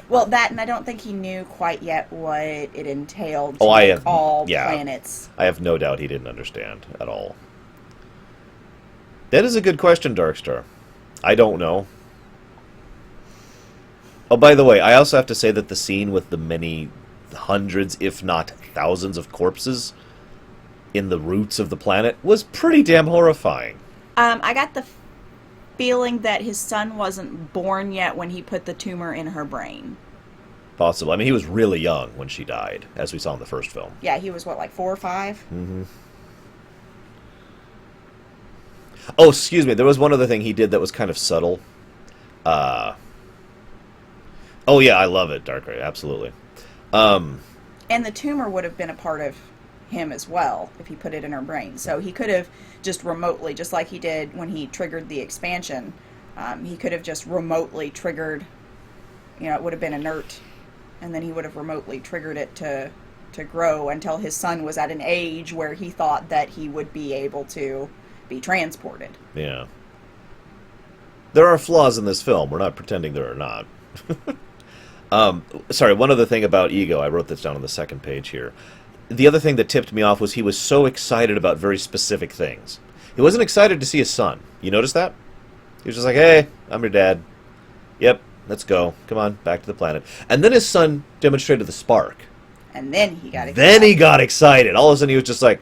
Well, that, and I don't think he knew quite yet what it entailed to planets. I have no doubt he didn't understand at all. That is a good question, Darkstar. I don't know. Oh, by the way, I also have to say that the scene with the many hundreds, if not thousands of corpses in the roots of the planet was pretty damn horrifying. I got the feeling that his son wasn't born yet when he put the tumor in her brain. Possible. I mean, he was really young when she died, as we saw in the first film. Yeah, he was, like 4 or 5? Mm-hmm. Oh, excuse me. There was one other thing he did that was kind of subtle. Oh, yeah, I love it, Dark Ray. Absolutely. And the tumor would have been a part of him as well if he put it in her brain. So he could have just remotely, just like he did when he triggered the expansion, he could have just remotely triggered, it would have been inert, and then he would have remotely triggered it to to grow until his son was at an age where he thought that he would be able to be transported. Yeah. There are flaws in this film. We're not pretending there are not. Sorry, one other thing about Ego. I wrote this down on the second page here. The other thing that tipped me off was he was so excited about very specific things. He wasn't excited to see his son. You notice that? He was just like, hey, I'm your dad. Yep, let's go. Come on, back to the planet. And then his son demonstrated the spark. And then he got excited. Then he got excited. All of a sudden he was just like,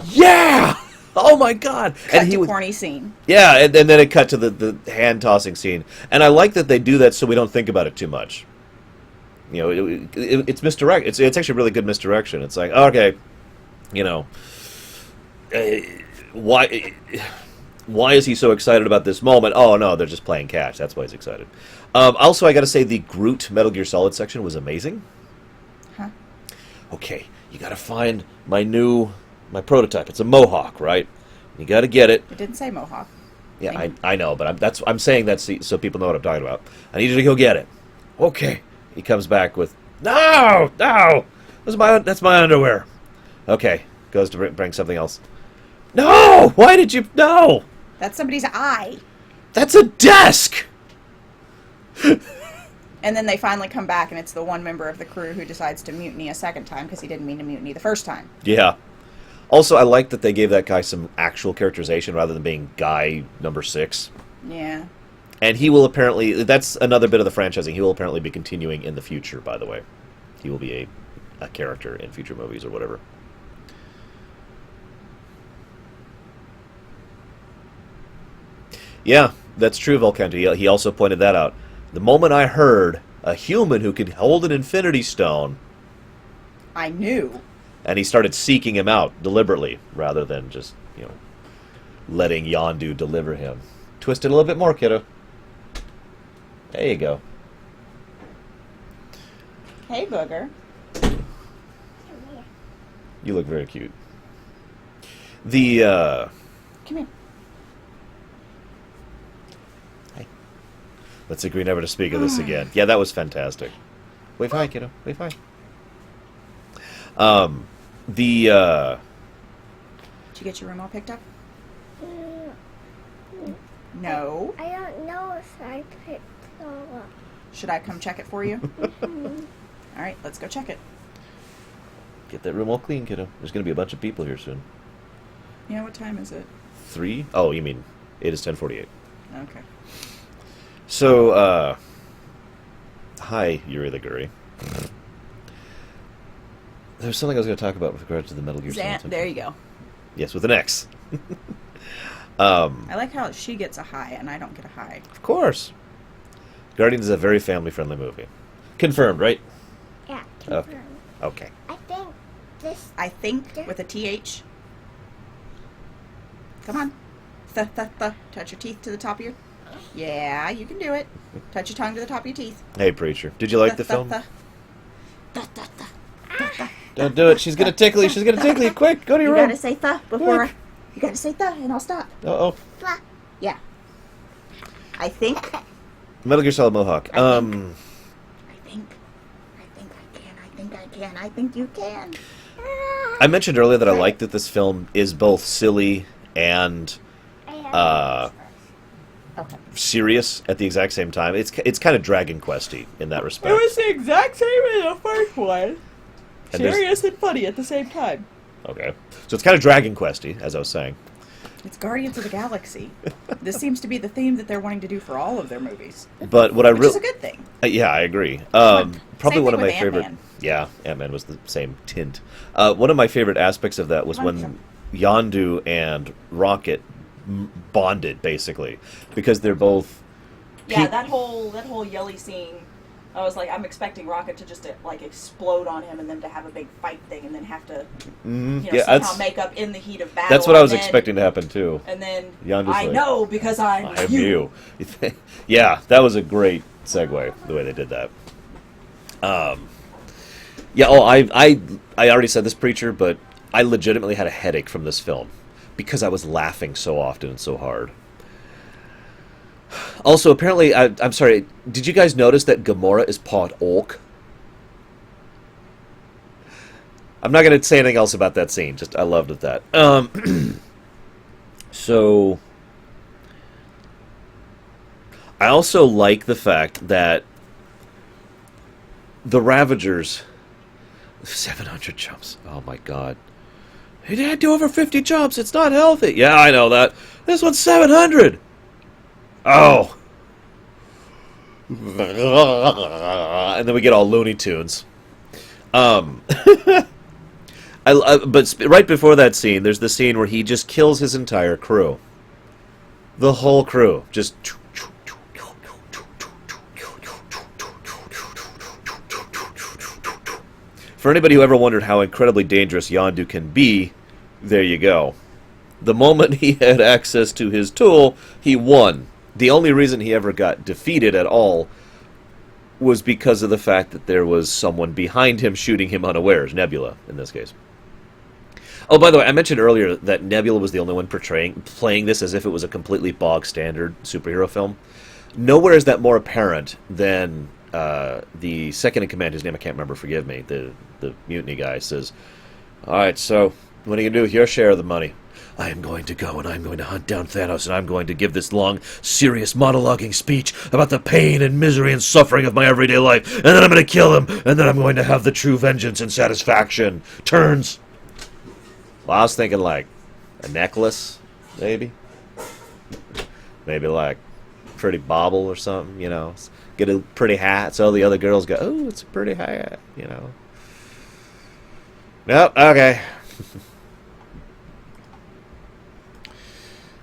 yeah! Oh my God! Cut to corny scene. Yeah, and then it cut to the hand-tossing scene. And I like that they do that so we don't think about it too much. You know, it's misdirect. It's actually really good misdirection. It's like, okay, you know, why is he so excited about this moment? Oh, no, they're just playing catch. That's why he's excited. Also, I got to say, the Groot Metal Gear Solid section was amazing. Huh? Okay, you got to find my prototype. It's a Mohawk, right? You got to get it. It didn't say Mohawk. Yeah, I know, but I'm saying that so people know what I'm talking about. I need you to go get it. Okay. He comes back with, no, that's my underwear. Okay, goes to bring something else. No, why did you, no. That's somebody's eye. That's a desk. And then they finally come back, and it's the one member of the crew who decides to mutiny a second time because he didn't mean to mutiny the first time. Yeah. Also, I like that they gave that guy some actual characterization rather than being guy number 6. Yeah. And he will apparently, that's another bit of the franchising, he will apparently be continuing in the future, by the way. He will be a character in future movies or whatever. Yeah, that's true, Volcanto. He also pointed that out. The moment I heard a human who could hold an Infinity Stone, I knew. And he started seeking him out deliberately, rather than just, you know, letting Yondu deliver him. Twist it a little bit more, kiddo. There you go. Hey, Booger. You look very cute. The, Come here. Hi. Let's agree never to speak of this again. Yeah, that was fantastic. Wave hi, kiddo. Wave hi. Did you get your room all picked up? No. I don't know if I picked it all up. Should I come check it for you? All right, let's go check it. Get that room all clean, kiddo. There's going to be a bunch of people here soon. Yeah, what time is it? 3? Oh, you mean it is 10:48. Okay. So, hi, Yuri the Guri. There's something I was going to talk about with regard to the Metal Gear Solid. There you go. Yes, with an X. I like how she gets a high and I don't get a high. Of course. Guardians is a very family-friendly movie. Confirmed, right? Yeah, confirmed. Okay. I think this... I think with a TH. Come on. Touch your teeth to the top of your... Yeah, you can do it. Touch your tongue to the top of your teeth. Hey, Preacher. Did you like the film? Don't do it. She's going to tickle you. She's going to tickle you. Quick, go to your room. You gotta say before... You gotta say and I'll stop. Uh-oh. Yeah. I think... Metal Gear Solid Mohawk. I think you can. I mentioned earlier that I like that this film is both silly and serious at the exact same time. It's kind of Dragon Quest-y in that respect. It was the exact same in the first one. And Serious and funny at the same time. Okay. So it's kind of Dragon Quest-y, as I was saying. It's Guardians of the Galaxy. This seems to be the theme that they're wanting to do for all of their movies. But what I really... Which is a good thing. Yeah, I agree. Same Probably one of thing my with favorite... Ant-Man. Yeah, Ant-Man was the same tint. One of my favorite aspects of that was when Yondu and Rocket bonded, basically. Because they're both... Yeah, that whole yelly scene... I was like, I'm expecting Rocket to just explode on him and then to have a big fight thing and then have to somehow make up in the heat of battle. That's what I was expecting to happen too. And then Yondu's know because I'm you. Yeah, that was a great segue the way they did that. Yeah. Oh, I already said this, Preacher, but I legitimately had a headache from this film because I was laughing so often and so hard. Also, apparently, I'm sorry, did you guys notice that Gamora is part orc? I'm not going to say anything else about that scene. Just I loved it that. So I also like the fact that the Ravagers 700 jumps. Oh my god. He had to over 50 jumps. It's not healthy. Yeah, I know that. This one's 700. Oh. And then we get all Looney Tunes. But right before that scene, there's the scene where he just kills his entire crew. The whole crew. Just... For anybody who ever wondered how incredibly dangerous Yondu can be, there you go. The moment he had access to his tool, he won. The only reason he ever got defeated at all was because of the fact that there was someone behind him shooting him unawares, Nebula, in this case. Oh, by the way, I mentioned earlier that Nebula was the only one playing this as if it was a completely bog-standard superhero film. Nowhere is that more apparent than the second-in-command, whose name I can't remember, forgive me, the mutiny guy, says, "Alright, so, what are you going to do with your share of the money?" "I am going to go and I'm going to hunt down Thanos and I'm going to give this long, serious monologuing speech about the pain and misery and suffering of my everyday life, and then I'm going to kill him, and then I'm going to have the true vengeance and satisfaction." Turns. Well, I was thinking like a necklace, maybe? Maybe like pretty bauble or something, you know? Get a pretty hat so the other girls go, "Oh, it's a pretty hat," you know? Nope, okay.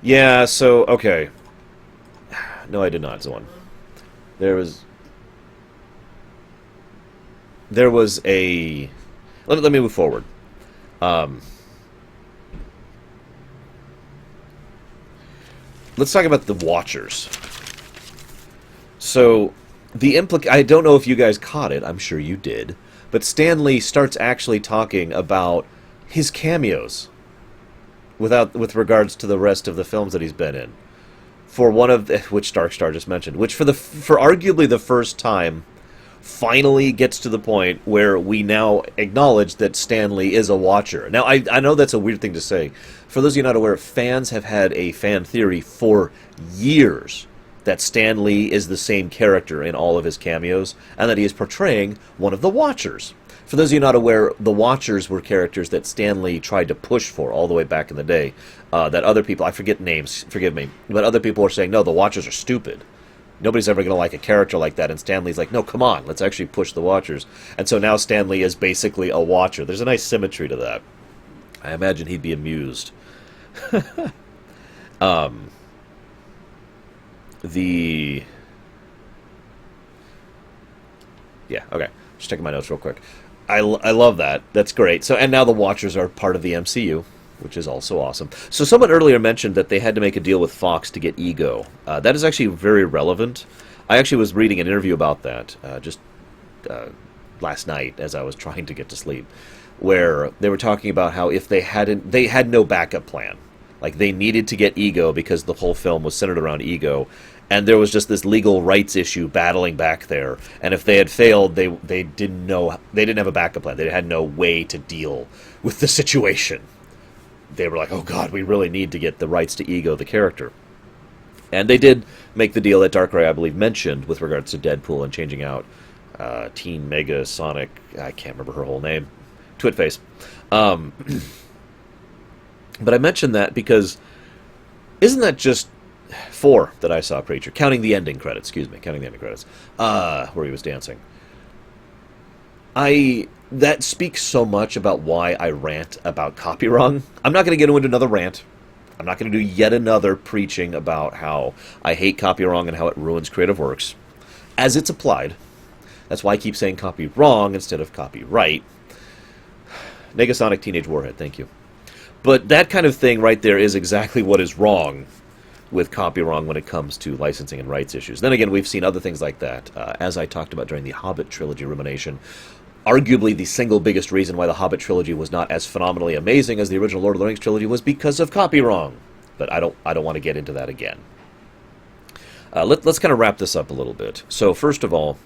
Yeah, so, okay. No, I did not, Zorn. There was a... Let me move forward. Let's talk about the Watchers. So, I don't know if you guys caught it, I'm sure you did, but Stan Lee starts actually talking about his cameos with regards to the rest of the films that he's been in. For one of which Darkstar just mentioned, which for arguably the first time finally gets to the point where we now acknowledge that Stan Lee is a Watcher. Now, I know that's a weird thing to say. For those of you not aware, fans have had a fan theory for years that Stan Lee is the same character in all of his cameos, and that he is portraying one of the Watchers. For those of you not aware, the Watchers were characters that Stan Lee tried to push for all the way back in the day, that other people, I forget names, forgive me, but other people were saying, no, the Watchers are stupid. Nobody's ever going to like a character like that, and Stan Lee's like, no, come on, let's actually push the Watchers. And so now Stan Lee is basically a Watcher. There's a nice symmetry to that. I imagine he'd be amused. Yeah, okay. Just checking my notes real quick. I love that. That's great. So, and now the Watchers are part of the MCU, which is also awesome. So someone earlier mentioned that they had to make a deal with Fox to get Ego. That is actually very relevant. I actually was reading an interview about that just last night as I was trying to get to sleep, where they were talking about how if they had no backup plan. Like, they needed to get Ego because the whole film was centered around Ego, and there was just this legal rights issue battling back there. And if they had failed, they didn't have a backup plan. They had no way to deal with the situation. They were like, oh god, we really need to get the rights to Ego, the character. And they did make the deal that Darkrai, I believe, mentioned with regards to Deadpool and changing out Teen Mega Sonic, I can't remember her whole name, Twitface. But I mentioned that because isn't that just 4 that I saw, Preacher? Counting the ending credits, where he was dancing. That speaks so much about why I rant about copy wrong. I'm not going to get into another rant. I'm not going to do yet another preaching about how I hate copy wrong and how it ruins creative works, as it's applied. That's why I keep saying copy wrong instead of copyright. Negasonic Teenage Warhead, thank you. But that kind of thing right there is exactly what is wrong with copy wrong when it comes to licensing and rights issues. Then again, we've seen other things like that, as I talked about during the Hobbit trilogy rumination. Arguably, the single biggest reason why the Hobbit trilogy was not as phenomenally amazing as the original Lord of the Rings trilogy was because of copy wrong. But I don't want to get into that again. Let's kind of wrap this up a little bit. So first of all,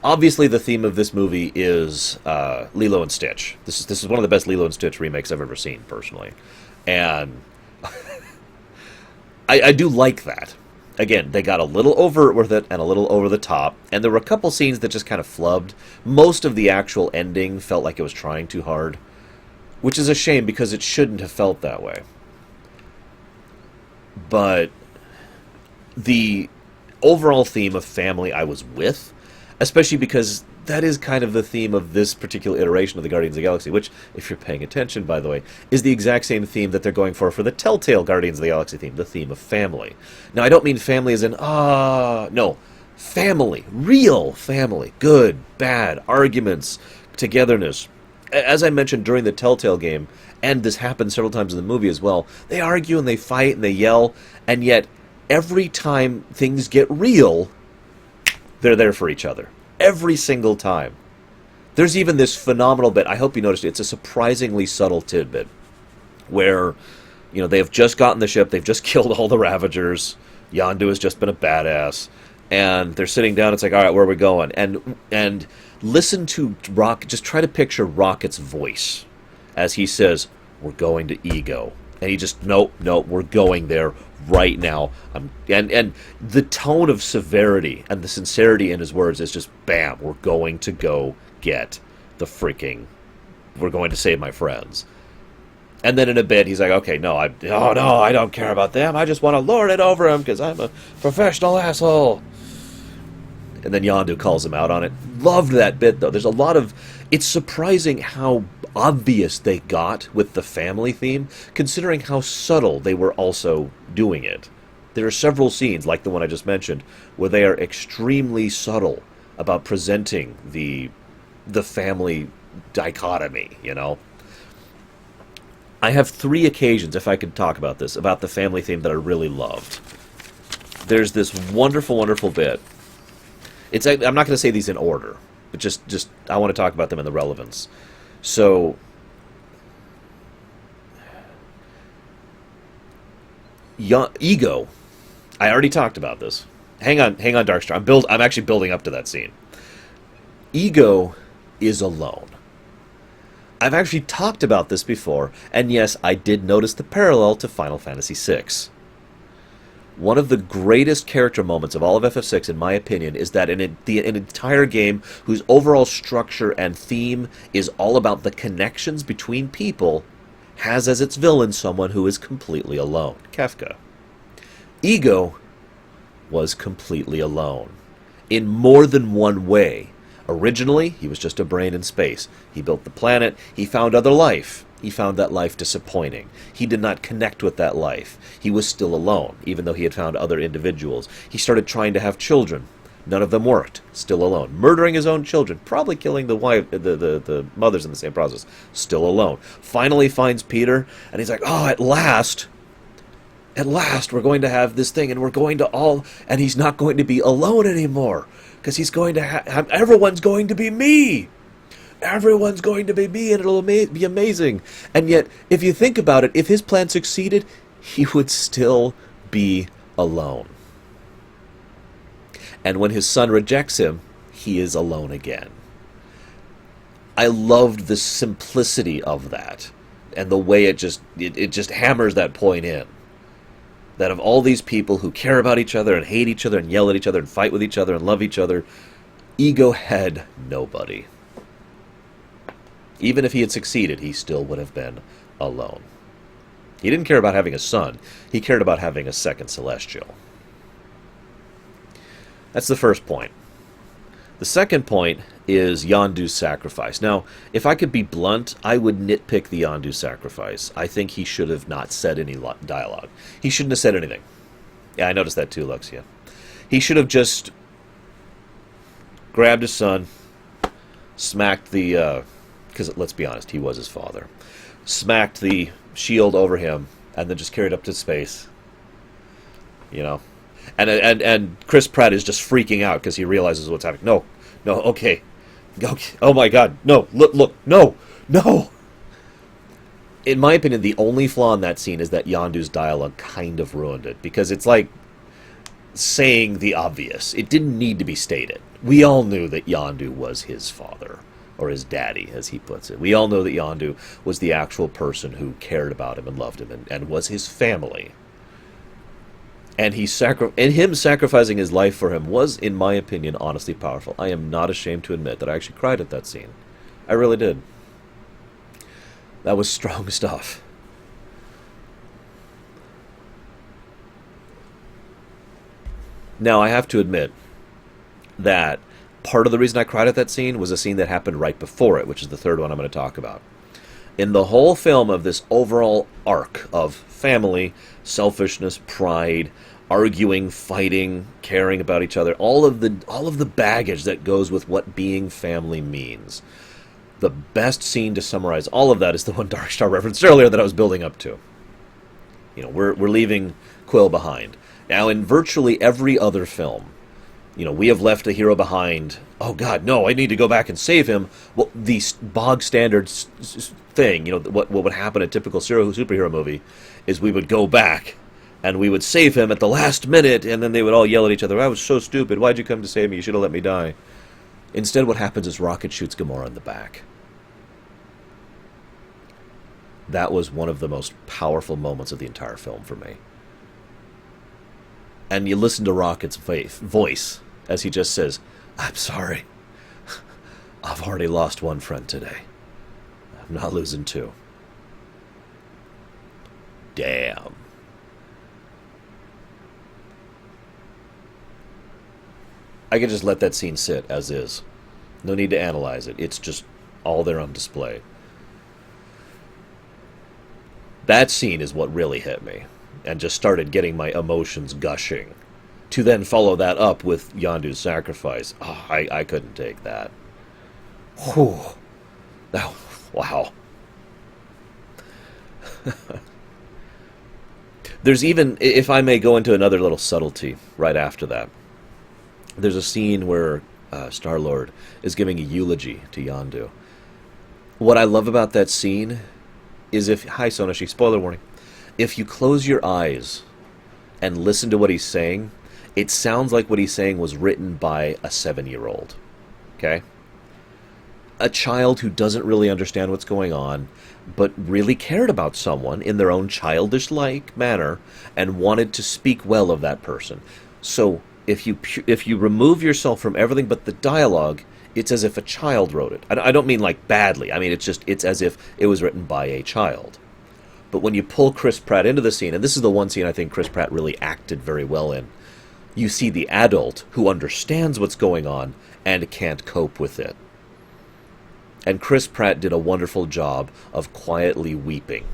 obviously the theme of this movie is Lilo and Stitch. This is one of the best Lilo and Stitch remakes I've ever seen, personally. And I do like that. Again, they got a little overt with it and a little over the top, and there were a couple scenes that just kind of flubbed. Most of the actual ending felt like it was trying too hard, which is a shame because it shouldn't have felt that way. But the overall theme of family I was with, especially because that is kind of the theme of this particular iteration of the Guardians of the Galaxy, which, if you're paying attention, by the way, is the exact same theme that they're going for the Telltale Guardians of the Galaxy theme, the theme of family. Now, I don't mean family as in, no, family, real family, good, bad, arguments, togetherness. As I mentioned during the Telltale game, and this happens several times in the movie as well, they argue and they fight and they yell, and yet every time things get real, they're there for each other. Every single time. There's even this phenomenal bit, I hope you noticed it, it's a surprisingly subtle tidbit, where, they have just gotten the ship, they've just killed all the Ravagers, Yondu has just been a badass, and they're sitting down, it's like, alright, where are we going? And listen to Rocket, just try to picture Rocket's voice, as he says, we're going to Ego. And he just, nope, we're going there right now. And the tone of severity and the sincerity in his words is just, bam, we're going to go get we're going to save my friends. And then in a bit, he's like, okay, no, I don't care about them. I just want to lord it over them because I'm a professional asshole. And then Yondu calls him out on it. Loved that bit, though. There's a lot of... It's surprising how obvious they got with the family theme, considering how subtle they were also doing it. There are several scenes, like the one I just mentioned, where they are extremely subtle about presenting the family dichotomy, I have 3 occasions, if I could talk about this, about the family theme that I really loved. There's this wonderful, wonderful bit. I'm not going to say these in order, but just I want to talk about them in the relevance. So, Ego, I already talked about this. Hang on, Darkstar. I'm actually building up to that scene. Ego is alone. I've actually talked about this before, and yes, I did notice the parallel to Final Fantasy VI. One of the greatest character moments of all of FF6, in my opinion, is that an entire game whose overall structure and theme is all about the connections between people has as its villain someone who is completely alone. Kefka. Ego was completely alone. In more than one way. Originally, he was just a brain in space. He built the planet. He found other life. He found that life disappointing. He did not connect with that life. He was still alone, even though he had found other individuals. He started trying to have children. None of them worked. Still alone. Murdering his own children. Probably killing the wife, the mothers in the same process. Still alone. Finally finds Peter, and he's like, oh, at last, we're going to have this thing, and we're going to all... And he's not going to be alone anymore, because he's going to have... Everyone's going to be me! Everyone's going to be me, and it'll be amazing. And yet, if you think about it, if his plan succeeded, he would still be alone. And when his son rejects him, he is alone again. I loved the simplicity of that, and the way it just hammers that point in. That of all these people who care about each other and hate each other and yell at each other and fight with each other and love each other, Ego had nobody. Even if he had succeeded, he still would have been alone. He didn't care about having a son. He cared about having a second Celestial. That's the first point. The second point is Yondu Sacrifice. Now, if I could be blunt, I would nitpick the Yondu Sacrifice. I think he should have not said any dialogue. He shouldn't have said anything. Yeah, I noticed that too, Luxia. He should have just grabbed his son, smacked the... because let's be honest, he was his father. Smacked the shield over him, and then just carried up to space. And Chris Pratt is just freaking out because he realizes what's happening. No, okay. Oh my God, no, look, no. In my opinion, the only flaw in that scene is that Yondu's dialogue kind of ruined it, because it's like saying the obvious. It didn't need to be stated. We all knew that Yondu was his father, or his daddy, as he puts it. We all know that Yondu was the actual person who cared about him and loved him and was his family. And him sacrificing his life for him was, in my opinion, honestly powerful. I am not ashamed to admit that I actually cried at that scene. I really did. That was strong stuff. Now, I have to admit that part of the reason I cried at that scene was a scene that happened right before it, which is the third one I'm going to talk about. In the whole film of this overall arc of family, selfishness, pride, arguing, fighting, caring about each other, all of the baggage that goes with what being family means. The best scene to summarize all of that is the one Darkstar referenced earlier that I was building up to. You know, we're leaving Quill behind. Now, in virtually every other film, you know, we have left a hero behind. Oh, God, no, I need to go back and save him. Well, the bog standard thing, you know, what would happen in a typical superhero movie is we would go back and we would save him at the last minute, and then they would all yell at each other, I was so stupid, why'd you come to save me? You should have let me die. Instead, what happens is Rocket shoots Gamora in the back. That was one of the most powerful moments of the entire film for me. And you listen to Rocket's voice as he just says, I'm sorry. I've already lost one friend today. I'm not losing two. Damn. I could just let that scene sit as is. No need to analyze it. It's just all there on display. That scene is what really hit me, and just started getting my emotions gushing. To then follow that up with Yondu's Sacrifice, oh, I couldn't take that. Whew. Oh, wow. There's even, if I may go into another little subtlety right after that, there's a scene where Star-Lord is giving a eulogy to Yondu. What I love about that scene is hi Sonoshi, spoiler warning, if you close your eyes and listen to what he's saying, it sounds like what he's saying was written by a 7-year-old. Okay? A child who doesn't really understand what's going on, but really cared about someone in their own childish-like manner and wanted to speak well of that person. So if you remove yourself from everything but the dialogue, it's as if a child wrote it. I don't mean like badly. I mean, it's as if it was written by a child. But when you pull Chris Pratt into the scene, and this is the one scene I think Chris Pratt really acted very well in, you see the adult who understands what's going on and can't cope with it. And Chris Pratt did a wonderful job of quietly weeping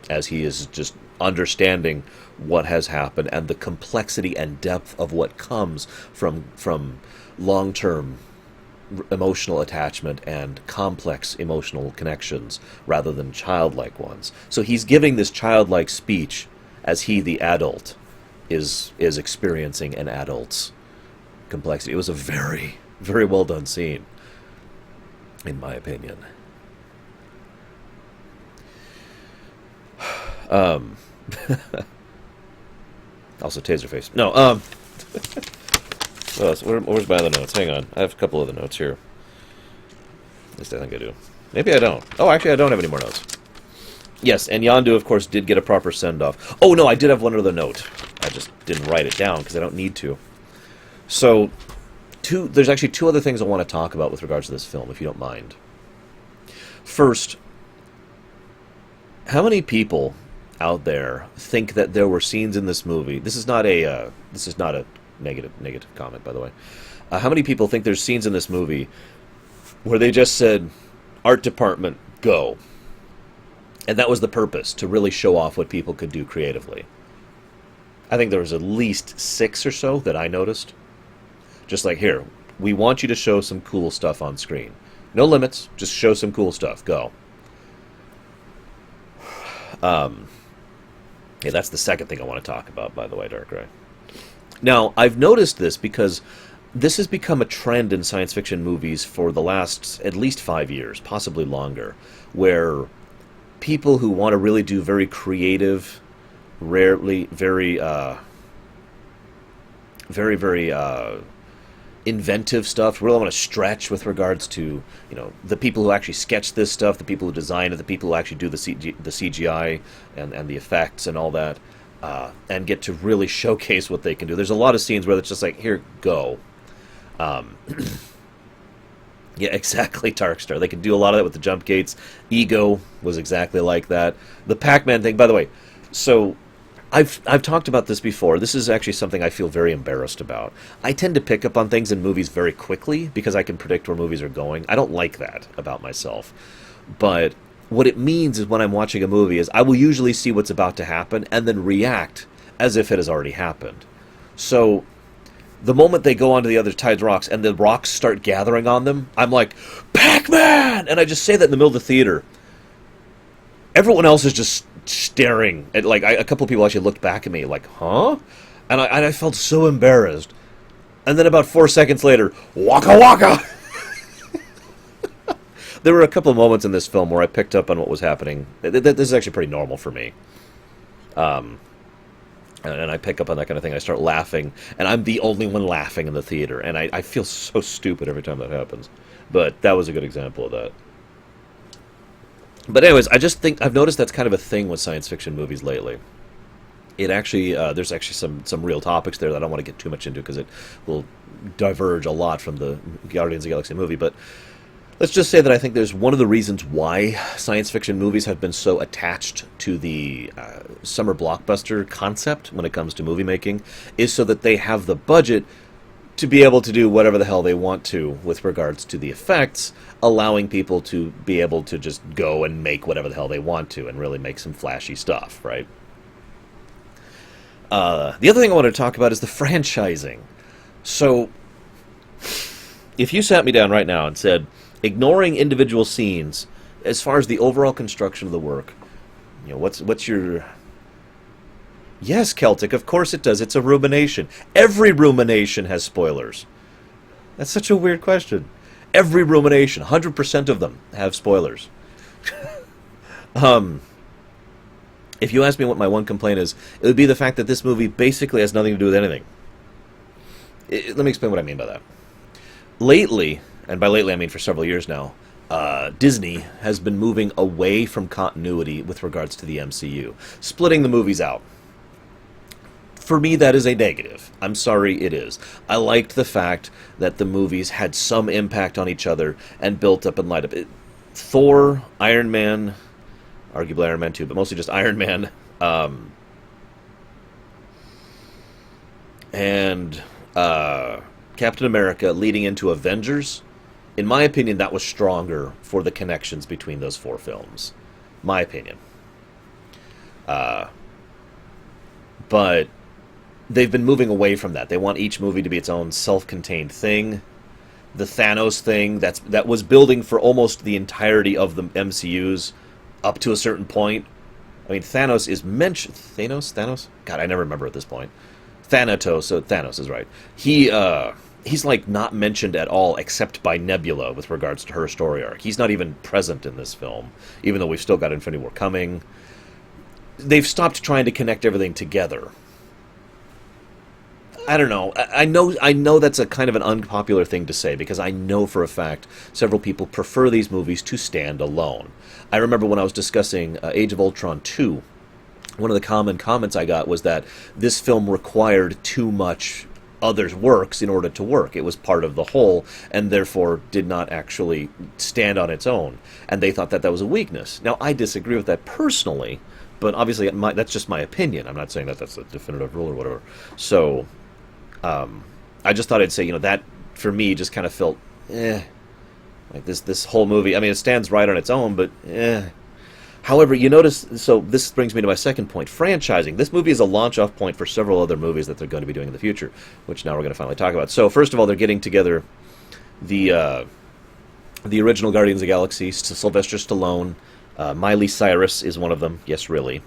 as he is just understanding what has happened and the complexity and depth of what comes from long-term emotional attachment and complex emotional connections rather than childlike ones. So he's giving this childlike speech as he, the adult, is experiencing an adult's complexity. It was a very, very well done scene, in my opinion. Also Taserface. No, where's my other notes? Hang on. I have a couple other notes here. At least I think I do. Maybe I don't. Oh, actually, I don't have any more notes. Yes, and Yondu, of course, did get a proper send-off. Oh, no, I did have one other note. I just didn't write it down because I don't need to. So, there's actually two other things I want to talk about with regards to this film, if you don't mind. First, how many people out there think that there were scenes in this movie? This is not a negative comment, by the way. How many people think there's scenes in this movie where they just said, art department, go? And that was the purpose, to really show off what people could do creatively. I think there was at least 6 or so that I noticed. Just like, here, we want you to show some cool stuff on screen. No limits, just show some cool stuff, go. Yeah, that's the second thing I want to talk about, by the way, Darkrai. Now, I've noticed this because this has become a trend in science fiction movies for the last at least 5 years, possibly longer, where people who want to really do very creative, rarely very very, very inventive stuff. Really want to stretch with regards to the people who actually sketch this stuff, the people who design it, the people who actually do the CGI and the effects and all that, and get to really showcase what they can do. There's a lot of scenes where it's just like, here, go. Yeah, exactly, Tarkstar. They can do a lot of that with the jump gates. Ego was exactly like that. The Pac-Man thing, by the way, so I've talked about this before. This is actually something I feel very embarrassed about. I tend to pick up on things in movies very quickly because I can predict where movies are going. I don't like that about myself. But what it means is when I'm watching a movie is I will usually see what's about to happen and then react as if it has already happened. So the moment they go onto the other tide's rocks and the rocks start gathering on them, I'm like, Pac-Man! And I just say that in the middle of the theater. Everyone else is just staring at, like, a couple of people actually looked back at me like, huh? And I felt so embarrassed. And then about 4 seconds later, waka waka! There were a couple of moments in this film where I picked up on what was happening. This is actually pretty normal for me. And I pick up on that kind of thing. I start laughing, and I'm the only one laughing in the theater. And I feel so stupid every time that happens. But that was a good example of that. But anyways, I just think I've noticed that's kind of a thing with science fiction movies lately. It actually, there's actually some real topics there that I don't want to get too much into because it will diverge a lot from the Guardians of the Galaxy movie. But let's just say that I think there's one of the reasons why science fiction movies have been so attached to the summer blockbuster concept when it comes to movie making is so that they have the budget to be able to do whatever the hell they want to with regards to the effects, allowing people to be able to just go and make whatever the hell they want to and really make some flashy stuff, right? The other thing I want to talk about is the franchising. So, if you sat me down right now and said, ignoring individual scenes, as far as the overall construction of the work, what's your... Yes, Celtic, of course it does. It's a rumination. Every rumination has spoilers. That's such a weird question. Every rumination, 100% of them have spoilers. If you ask me what my one complaint is, it would be the fact that this movie basically has nothing to do with anything. Let me explain what I mean by that. Lately, and by lately I mean for several years now, Disney has been moving away from continuity with regards to the MCU, splitting the movies out. For me, that is a negative. I'm sorry, it is. I liked the fact that the movies had some impact on each other and built up and light up. Thor, Iron Man, arguably Iron Man 2, but mostly just Iron Man, and Captain America leading into Avengers. In my opinion, that was stronger for the connections between those four films. My opinion. But they've been moving away from that. They want each movie to be its own self-contained thing. The Thanos thing, that was building for almost the entirety of the MCUs up to a certain point. I mean, Thanos is mentioned... Thanos? God, I never remember at this point. Thanatos, so Thanos is right. He's like not mentioned at all except by Nebula with regards to her story arc. He's not even present in this film, even though we've still got Infinity War coming. They've stopped trying to connect everything together. I don't know. I know that's a kind of an unpopular thing to say because I know for a fact several people prefer these movies to stand alone. I remember when I was discussing Age of Ultron 2, one of the common comments I got was that this film required too much others' works in order to work. It was part of the whole and therefore did not actually stand on its own. And they thought that that was a weakness. Now, I disagree with that personally, but obviously that's just my opinion. I'm not saying that that's a definitive rule or whatever. So... I just thought I'd say, that for me just kind of felt, like this whole movie. I mean, it stands right on its own, but However, you notice, so this brings me to my second point, franchising. This movie is a launch-off point for several other movies that they're going to be doing in the future, which now we're going to finally talk about. So, first of all, they're getting together the original Guardians of the Galaxy, Sylvester Stallone, Miley Cyrus is one of them. Yes, really.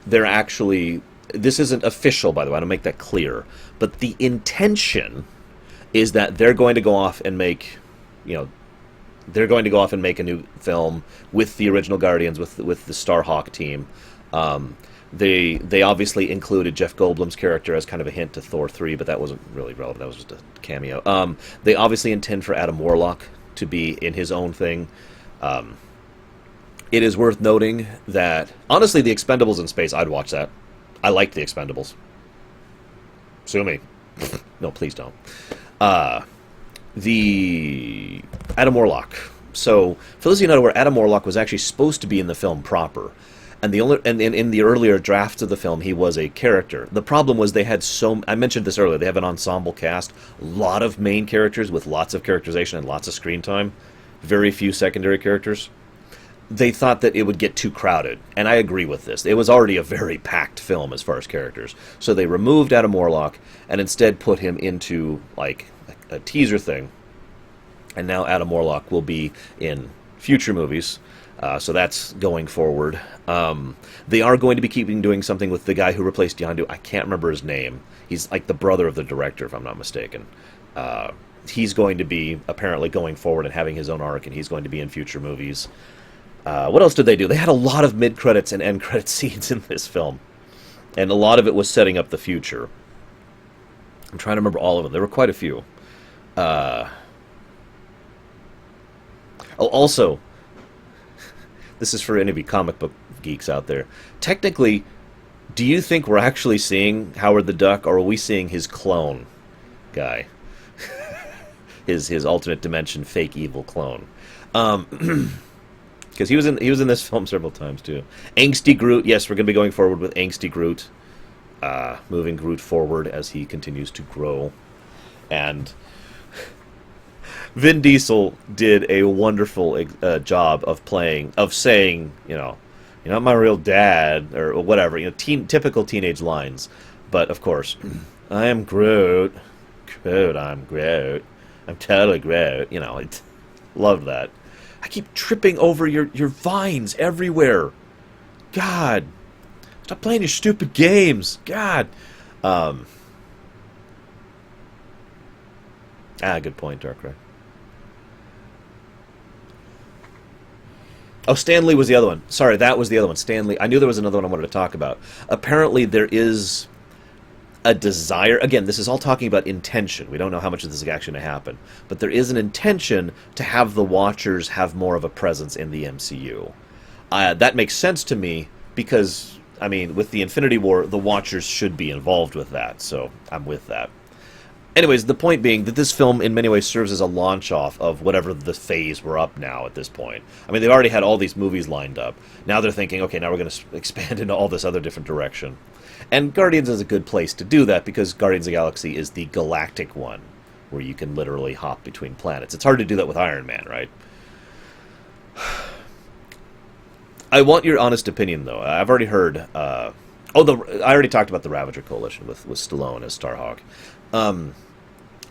They're actually... This isn't official, by the way, I want to make that clear. But the intention is that they're going to go off and make, they're going to go off and make a new film with the original Guardians, with the Starhawk team. They obviously included Jeff Goldblum's character as kind of a hint to Thor 3, but that wasn't really relevant. That was just a cameo. They obviously intend for Adam Warlock to be in his own thing. It is worth noting that, honestly, The Expendables in space, I'd watch that. I liked The Expendables. Sue me. No, please don't. The Adam Warlock. So, for those of you who know where Adam Warlock was actually supposed to be in the film proper, and in the earlier drafts of the film, he was a character. The problem was they had I mentioned this earlier, they have an ensemble cast, a lot of main characters with lots of characterization and lots of screen time, very few secondary characters. They thought that it would get too crowded, and I agree with this. It was already a very packed film as far as characters. So they removed Adam Warlock and instead put him into, like, a teaser thing. And now Adam Warlock will be in future movies. So that's going forward. They are going to be doing something with the guy who replaced Yondu. I can't remember his name. He's like the brother of the director, if I'm not mistaken. He's going to be apparently going forward and having his own arc, and he's going to be in future movies. What else did they do? They had a lot of mid-credits and end-credit scenes in this film. And a lot of it was setting up the future. I'm trying to remember all of them. There were quite a few. Also, this is for any of you comic book geeks out there. Technically, do you think we're actually seeing Howard the Duck, or are we seeing his clone guy? his alternate dimension fake evil clone. Because he was in this film several times too. Angsty Groot, yes, we're going to be going forward with Angsty Groot, moving Groot forward as he continues to grow, and Vin Diesel did a wonderful job of saying, you're not my real dad or whatever, typical teenage lines. But of course, I am Groot. Groot, I'm Groot. I'm totally Groot. Loved that. I keep tripping over your vines everywhere. God. Stop playing your stupid games. God. Good point, Darkrai. Oh, Stanley was the other one. Sorry, that was the other one. Stanley. I knew there was another one I wanted to talk about. Apparently there is a desire, again, this is all talking about intention. We don't know how much of this is actually going to happen. But there is an intention to have the Watchers have more of a presence in the MCU. That makes sense to me because, with the Infinity War, the Watchers should be involved with that. So I'm with that. Anyways, the point being that this film in many ways serves as a launch-off of whatever the phase we're up now at this point. They've already had all these movies lined up. Now they're thinking, okay, now we're going to expand into all this other different direction. And Guardians is a good place to do that because Guardians of the Galaxy is the galactic one, where you can literally hop between planets. It's hard to do that with Iron Man, right? I want your honest opinion, though. I've already heard... I already talked about the Ravager Coalition with Stallone as Starhawk.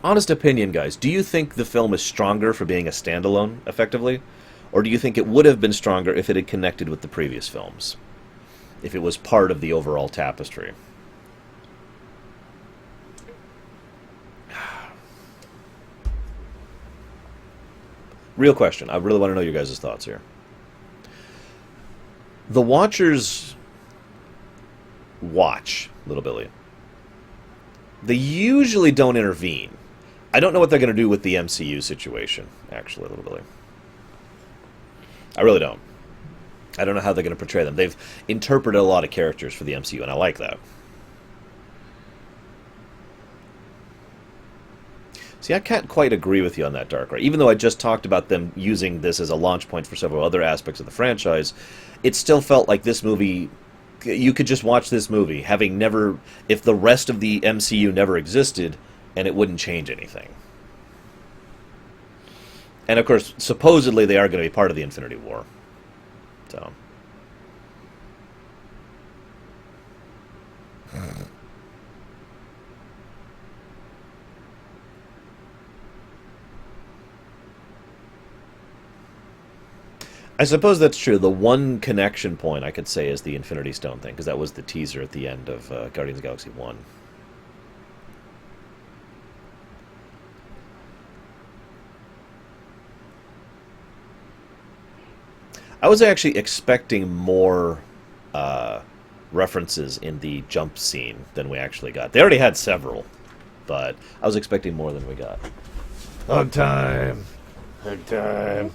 Honest opinion, guys. Do you think the film is stronger for being a standalone, effectively? Or do you think it would have been stronger if it had connected with the previous films? If it was part of the overall tapestry? Real question. I really want to know your guys' thoughts here. The Watchers watch Little Billy. They usually don't intervene. I don't know what they're going to do with the MCU situation, actually, Little Billy. I really don't. I don't know how they're going to portray them. They've interpreted a lot of characters for the MCU, and I like that. See, I can't quite agree with you on that, Darkrai. Even though I just talked about them using this as a launch point for several other aspects of the franchise, it still felt like this movie... You could just watch this movie, having never... If the rest of the MCU never existed, and it wouldn't change anything. And, of course, supposedly they are going to be part of the Infinity War. So... I suppose that's true. The one connection point I could say is the Infinity Stone thing, because that was the teaser at the end of Guardians of the Galaxy 1. I was actually expecting more references in the jump scene than we actually got. They already had several, but I was expecting more than we got. Hug time. Hug time.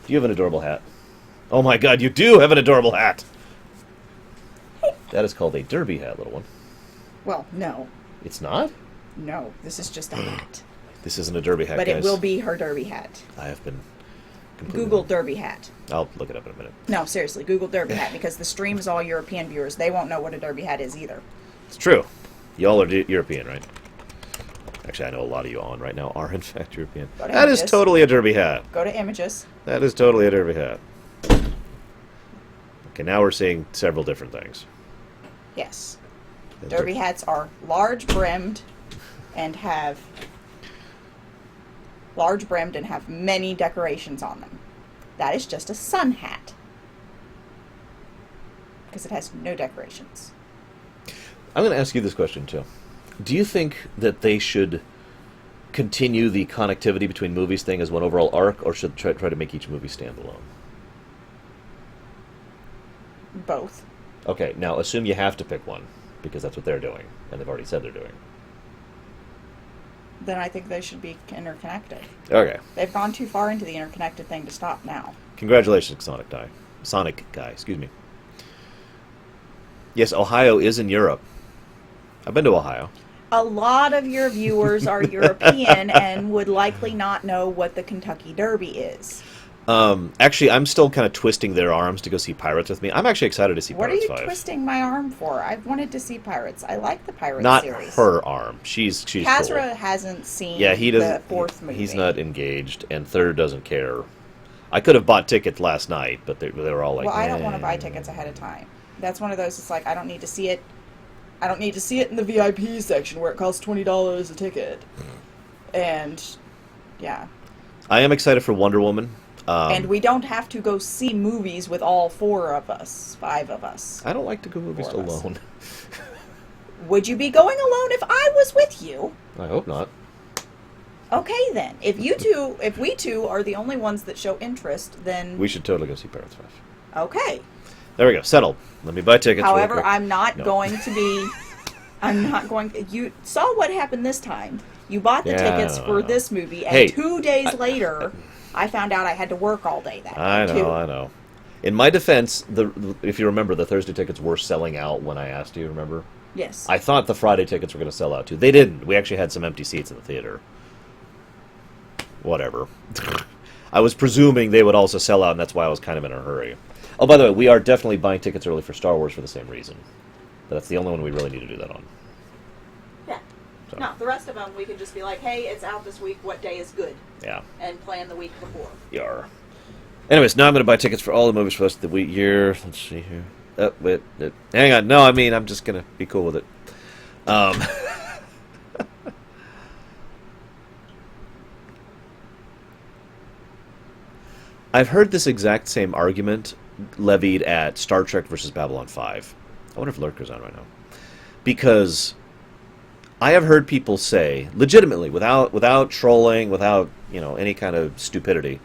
Do you have an adorable hat? Oh my god, you do have an adorable hat! That is called a derby hat, little one. Well, no. It's not? No, this is just a hat. This isn't a derby hat, But guys. it will be her derby hat. I have been completely Google wrong. derby hat. I'll look it up in a minute. No, seriously, Google derby hat, because the stream is all European viewers. They won't know what a derby hat is either. It's true. Y'all are European, right? Actually, I know a lot of you on right now are, in fact, European. Go to That is images. totally a derby hat. Go to images. That is totally a derby hat. Okay, now we're seeing several different things. Yes. Derby hats are large brimmed and have many decorations on them. That is just a sun hat. Because it has no decorations. I'm going to ask you this question, too. Do you think that they should continue the connectivity between movies thing as one overall arc, or should try to make each movie stand alone? Both. Okay, now assume you have to pick one, because that's what they're doing, and they've already said they're doing. Then I think they should be interconnected. Okay. They've gone too far into the interconnected thing to stop now. Congratulations, Sonic Guy, excuse me. Yes, Ohio is in Europe. I've been to Ohio. A lot of your viewers are European and would likely not know what the Kentucky Derby is. Actually, I'm still kind of twisting their arms to go see Pirates with me. I'm actually excited to see What are Pirates you 5. twisting my arm for? I've wanted to see Pirates. I like the Pirates Not series. her arm. She's Kazra cool. hasn't seen Yeah, he doesn't. the fourth movie. He's not engaged, and Third doesn't care. I could have bought tickets last night, but they were all like, Well, I don't want to "Eh." buy tickets ahead of time. That's one of those, it's like, I don't need to see it. I don't need to see it in the VIP section where it costs $20 a ticket. And, yeah. I am excited for Wonder Woman. And we don't have to go see movies with all five of us. I don't like to go movies Four of us. alone. Would you be going alone if I was with you? I hope not. Okay, then. If we two are the only ones that show interest, then... We should totally go see Pirates 5. Okay. There we go. Settled. Let me buy tickets. real However, quick. I'm not No. going to be... I'm not going... You saw what happened this time. You bought the Yeah, tickets I for know. this movie, and Hey, 2 days later, I found out I had to work all day that I day, too. know. In my defense, if you remember, the Thursday tickets were selling out when I asked you, remember? Yes. I thought the Friday tickets were going to sell out, too. They didn't. We actually had some empty seats in the theater. Whatever. I was presuming they would also sell out, and that's why I was kind of in a hurry. Oh, by the way, we are definitely buying tickets early for Star Wars for the same reason. That's the only one we really need to do that on. Yeah. So. No, the rest of them, we can just be like, hey, it's out this week, what day is good? Yeah. And plan the week before. Yar. Anyways, now I'm going to buy tickets for all the movies for the rest of the year. Let's see here. Wait. Hang on. No, I mean, I'm just going to be cool with it. I've heard this exact same argument levied at Star Trek versus Babylon 5. I wonder if Lurker's on right now. Because I have heard people say, legitimately, without trolling, without any kind of stupidity,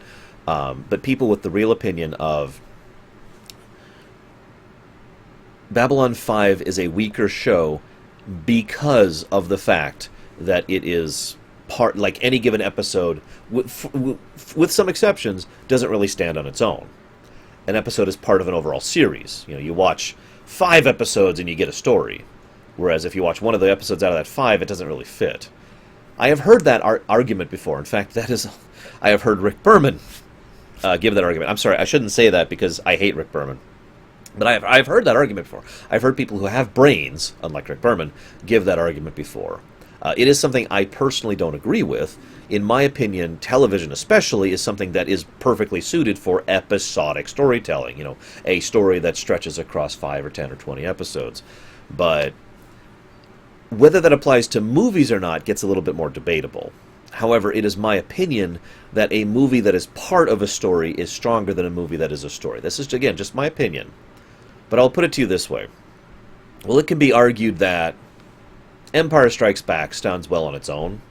but people with the real opinion of Babylon 5 is a weaker show because of the fact that it is part, like any given episode, with some exceptions, doesn't really stand on its own. An episode is part of an overall series. You watch 5 episodes and you get a story. Whereas if you watch one of the episodes out of that 5, it doesn't really fit. I have heard that argument before. In fact, I have heard Rick Berman give that argument. I'm sorry, I shouldn't say that because I hate Rick Berman. But I've heard that argument before. I've heard people who have brains, unlike Rick Berman, give that argument before. It is something I personally don't agree with. In my opinion, television especially is something that is perfectly suited for episodic storytelling. A story that stretches across 5 or 10 or 20 episodes. But whether that applies to movies or not gets a little bit more debatable. However, it is my opinion that a movie that is part of a story is stronger than a movie that is a story. This is, again, just my opinion. But I'll put it to you this way. Well, it can be argued that Empire Strikes Back stands well on its own.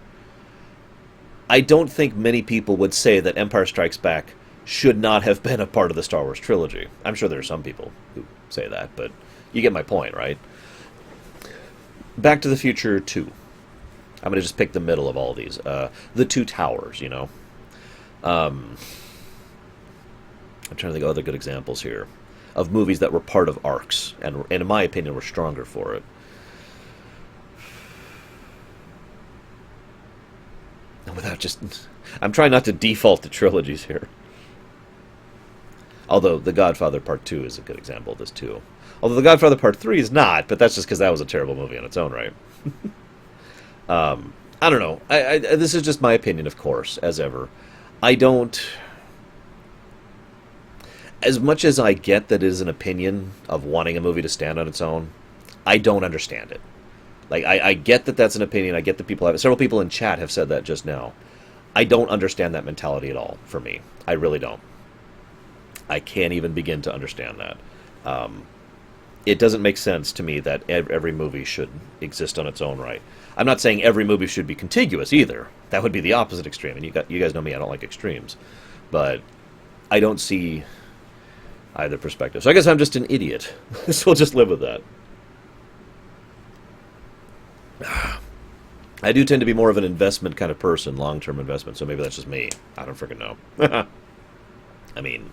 I don't think many people would say that Empire Strikes Back should not have been a part of the Star Wars trilogy. I'm sure there are some people who say that, but you get my point, right? Back to the Future 2. I'm going to just pick the middle of all of these. The Two Towers, you know. I'm trying to think of other good examples here of movies that were part of arcs, and in my opinion, were stronger for it. Without just... I'm trying not to default to trilogies here. Although The Godfather Part 2 is a good example of this, too. Although The Godfather Part 3 is not, but that's just because that was a terrible movie on its own right. I don't know. This is just my opinion, of course, as ever. I don't... As much as I get that it is an opinion of wanting a movie to stand on its own, I don't understand it. Like, I get that that's an opinion. I get that people have it. Several people in chat have said that just now. I don't understand that mentality at all, for me. I really don't. I can't even begin to understand that. It doesn't make sense to me that every movie should exist on its own right. I'm not saying every movie should be contiguous either. That would be the opposite extreme. And you guys know me, I don't like extremes. But I don't see either perspective. So I guess I'm just an idiot. So we'll just live with that. I do tend to be more of an investment kind of person, long-term investment, so maybe that's just me. I don't freaking know. I mean...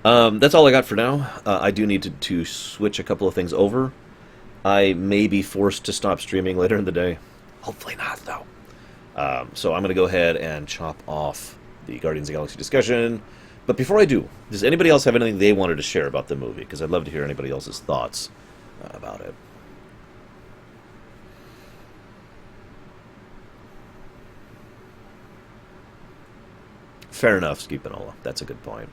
that's all I got for now. I do need to switch a couple of things over. I may be forced to stop streaming later in the day. Hopefully not, though. So I'm going to go ahead and chop off the Guardians of the Galaxy discussion. But before I do, does anybody else have anything they wanted to share about the movie? Because I'd love to hear anybody else's thoughts about it. Fair enough, Ski Panola. That's a good point.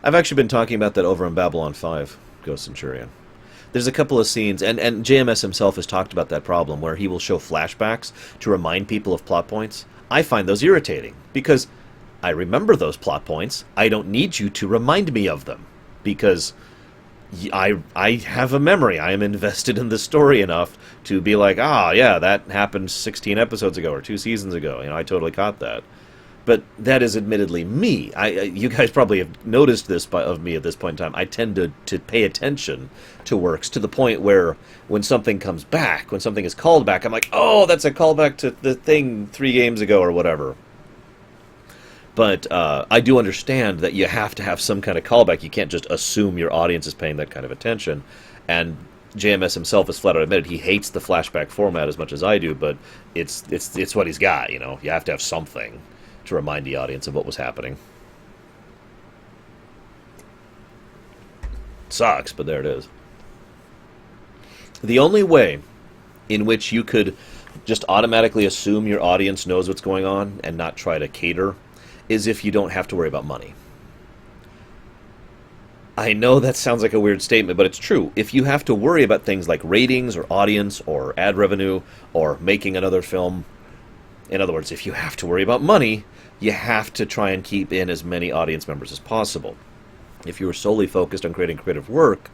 I've actually been talking about that over in Babylon 5, Ghost Centurion. There's a couple of scenes, and JMS himself has talked about that problem, where he will show flashbacks to remind people of plot points. I find those irritating, because I remember those plot points. I don't need you to remind me of them, because I have a memory. I am invested in the story enough to be like, yeah, that happened 16 episodes ago or 2 seasons ago. You know, I totally caught that. But that is admittedly me. You guys probably have noticed this of me at this point in time. I tend to pay attention to works to the point where when something comes back, when something is called back, I'm like, oh, that's a callback to the thing 3 games ago or whatever. But I do understand that you have to have some kind of callback. You can't just assume your audience is paying that kind of attention. And JMS himself has flat out admitted he hates the flashback format as much as I do, but it's what he's got, you know. You have to have something to remind the audience of what was happening. Sucks, but there it is. The only way in which you could just automatically assume your audience knows what's going on and not try to cater is if you don't have to worry about money. I know that sounds like a weird statement, but it's true. If you have to worry about things like ratings or audience or ad revenue or making another film, in other words, if you have to worry about money, you have to try and keep in as many audience members as possible. If you were solely focused on creating creative work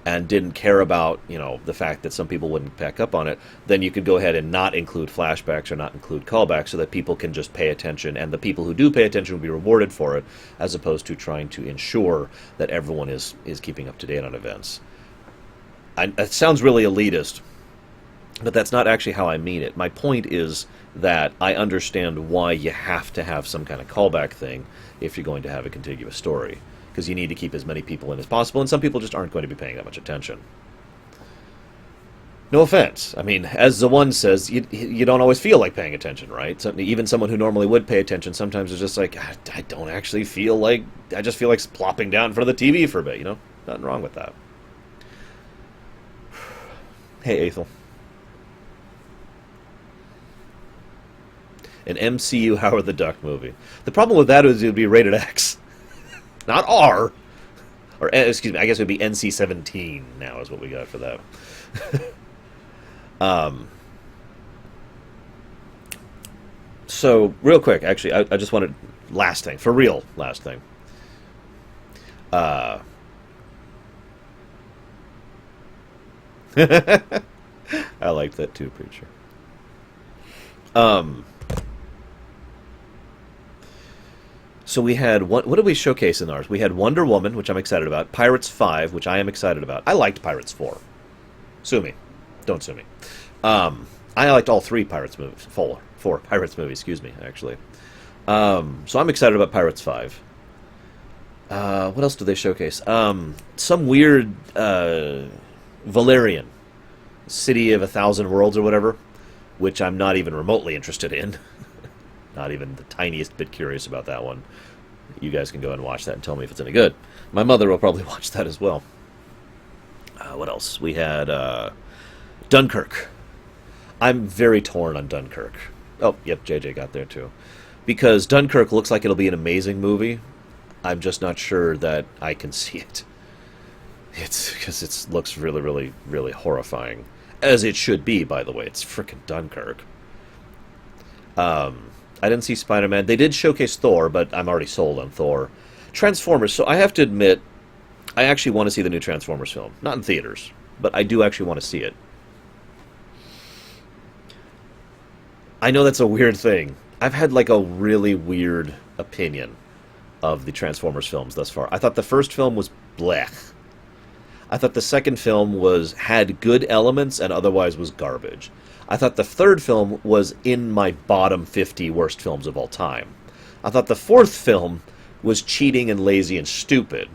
and didn't care about, you know, the fact that some people wouldn't pick up on it, then you could go ahead and not include flashbacks or not include callbacks so that people can just pay attention, and the people who do pay attention will be rewarded for it, as opposed to trying to ensure that everyone is keeping up to date on events. It sounds really elitist, but that's not actually how I mean it. My point is that I understand why you have to have some kind of callback thing if you're going to have a contiguous story, because you need to keep as many people in as possible, and some people just aren't going to be paying that much attention. No offense. I mean, as the one says, you don't always feel like paying attention, right? So even someone who normally would pay attention, sometimes is just like, I don't actually feel like, I just feel like plopping down in front of the TV for a bit, you know? Nothing wrong with that. Hey, Aethel. An MCU Howard the Duck movie. The problem with that is it would be rated X. Not R. Or, excuse me, I guess it would be NC-17 now is what we got for that. So, real quick, actually, I just wanted... Last thing. For real, last thing. Uh, I liked that too, Preacher. So we had what did we showcase in ours? We had Wonder Woman, which I'm excited about. Pirates 5, which I am excited about. I liked Pirates 4. Sue me. Don't sue me. I liked all three Pirates movies. Four Pirates movies, excuse me, actually. So I'm excited about Pirates 5. What else did they showcase? Some weird Valerian, City of 1,000 Worlds or whatever, which I'm not even remotely interested in. Not even the tiniest bit curious about that one. You guys can go and watch that and tell me if it's any good. My mother will probably watch that as well. What else? We had Dunkirk. I'm very torn on Dunkirk. Oh, yep, JJ got there too. Because Dunkirk looks like it'll be an amazing movie. I'm just not sure that I can see it. It's because it looks really, really, really horrifying. As it should be, by the way. It's frickin' Dunkirk. I didn't see Spider-Man. They did showcase Thor, but I'm already sold on Thor. Transformers. So I have to admit, I actually want to see the new Transformers film. Not in theaters, but I do actually want to see it. I know that's a weird thing. I've had like a really weird opinion of the Transformers films thus far. I thought the first film was blech. I thought the second film had good elements and otherwise was garbage. I thought the third film was in my bottom 50 worst films of all time. I thought the fourth film was cheating and lazy and stupid.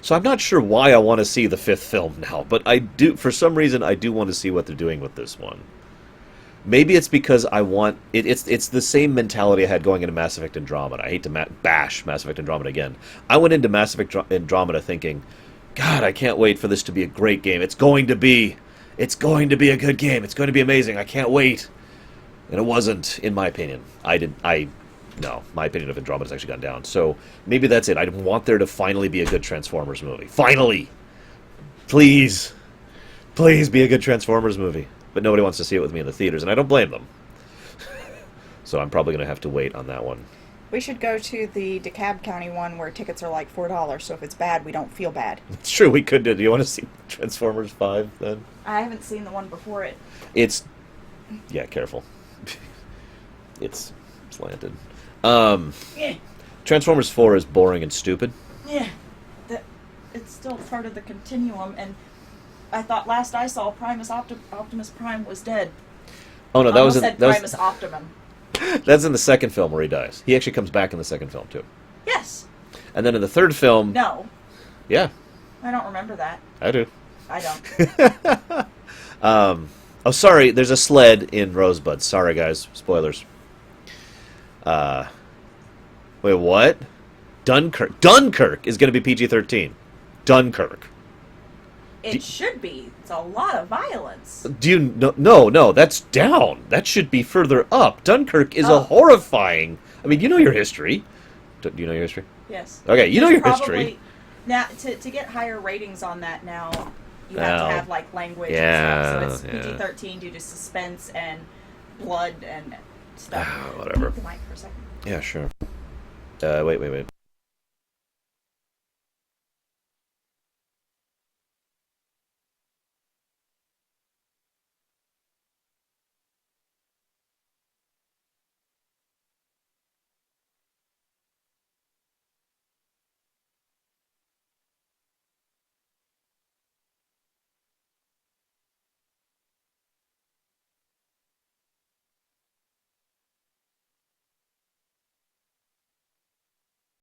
So I'm not sure why I want to see the fifth film now, but I do, for some reason, I do want to see what they're doing with this one. Maybe it's because I want... It's the same mentality I had going into Mass Effect Andromeda. I hate to bash Mass Effect Andromeda again. I went into Mass Effect Andromeda thinking, God, I can't wait for this to be a great game. It's going to be a good game. It's going to be amazing. I can't wait. And it wasn't, in my opinion. No, my opinion of Andromeda's actually gone down. So maybe that's it. I want there to finally be a good Transformers movie. Finally! Please! Please be a good Transformers movie. But nobody wants to see it with me in the theaters, and I don't blame them. So I'm probably going to have to wait on that one. We should go to the DeKalb County one where tickets are like $4, so if it's bad, we don't feel bad. It's true, we could do. Do you want to see Transformers 5 then? I haven't seen the one before it. It's... Yeah, careful. It's slanted. Yeah. Transformers 4 is boring and stupid. Yeah. It's still part of the continuum, and I thought last I saw Optimus Prime was dead. Oh no, that was Primus Optimum. That's in the second film where he dies. He actually comes back in the second film too. Yes. And then in the third film... No. Yeah. I don't remember that. I do. I don't. Oh, sorry, there's a sled in Rosebud. Sorry, guys. Spoilers. Wait, what? Dunkirk. Dunkirk is going to be PG-13. Dunkirk. It should be. It's a lot of violence. Do you know? No, that's down. That should be further up. Dunkirk is a horrifying... I mean, you know your history. Do you know your history? Yes. Okay, you know your history. Now, to get higher ratings on that now, you have to have, like, language and stuff. So it's PG-13 due to suspense and blood and stuff. Whatever. Take the mic for a second. Yeah, sure. Wait.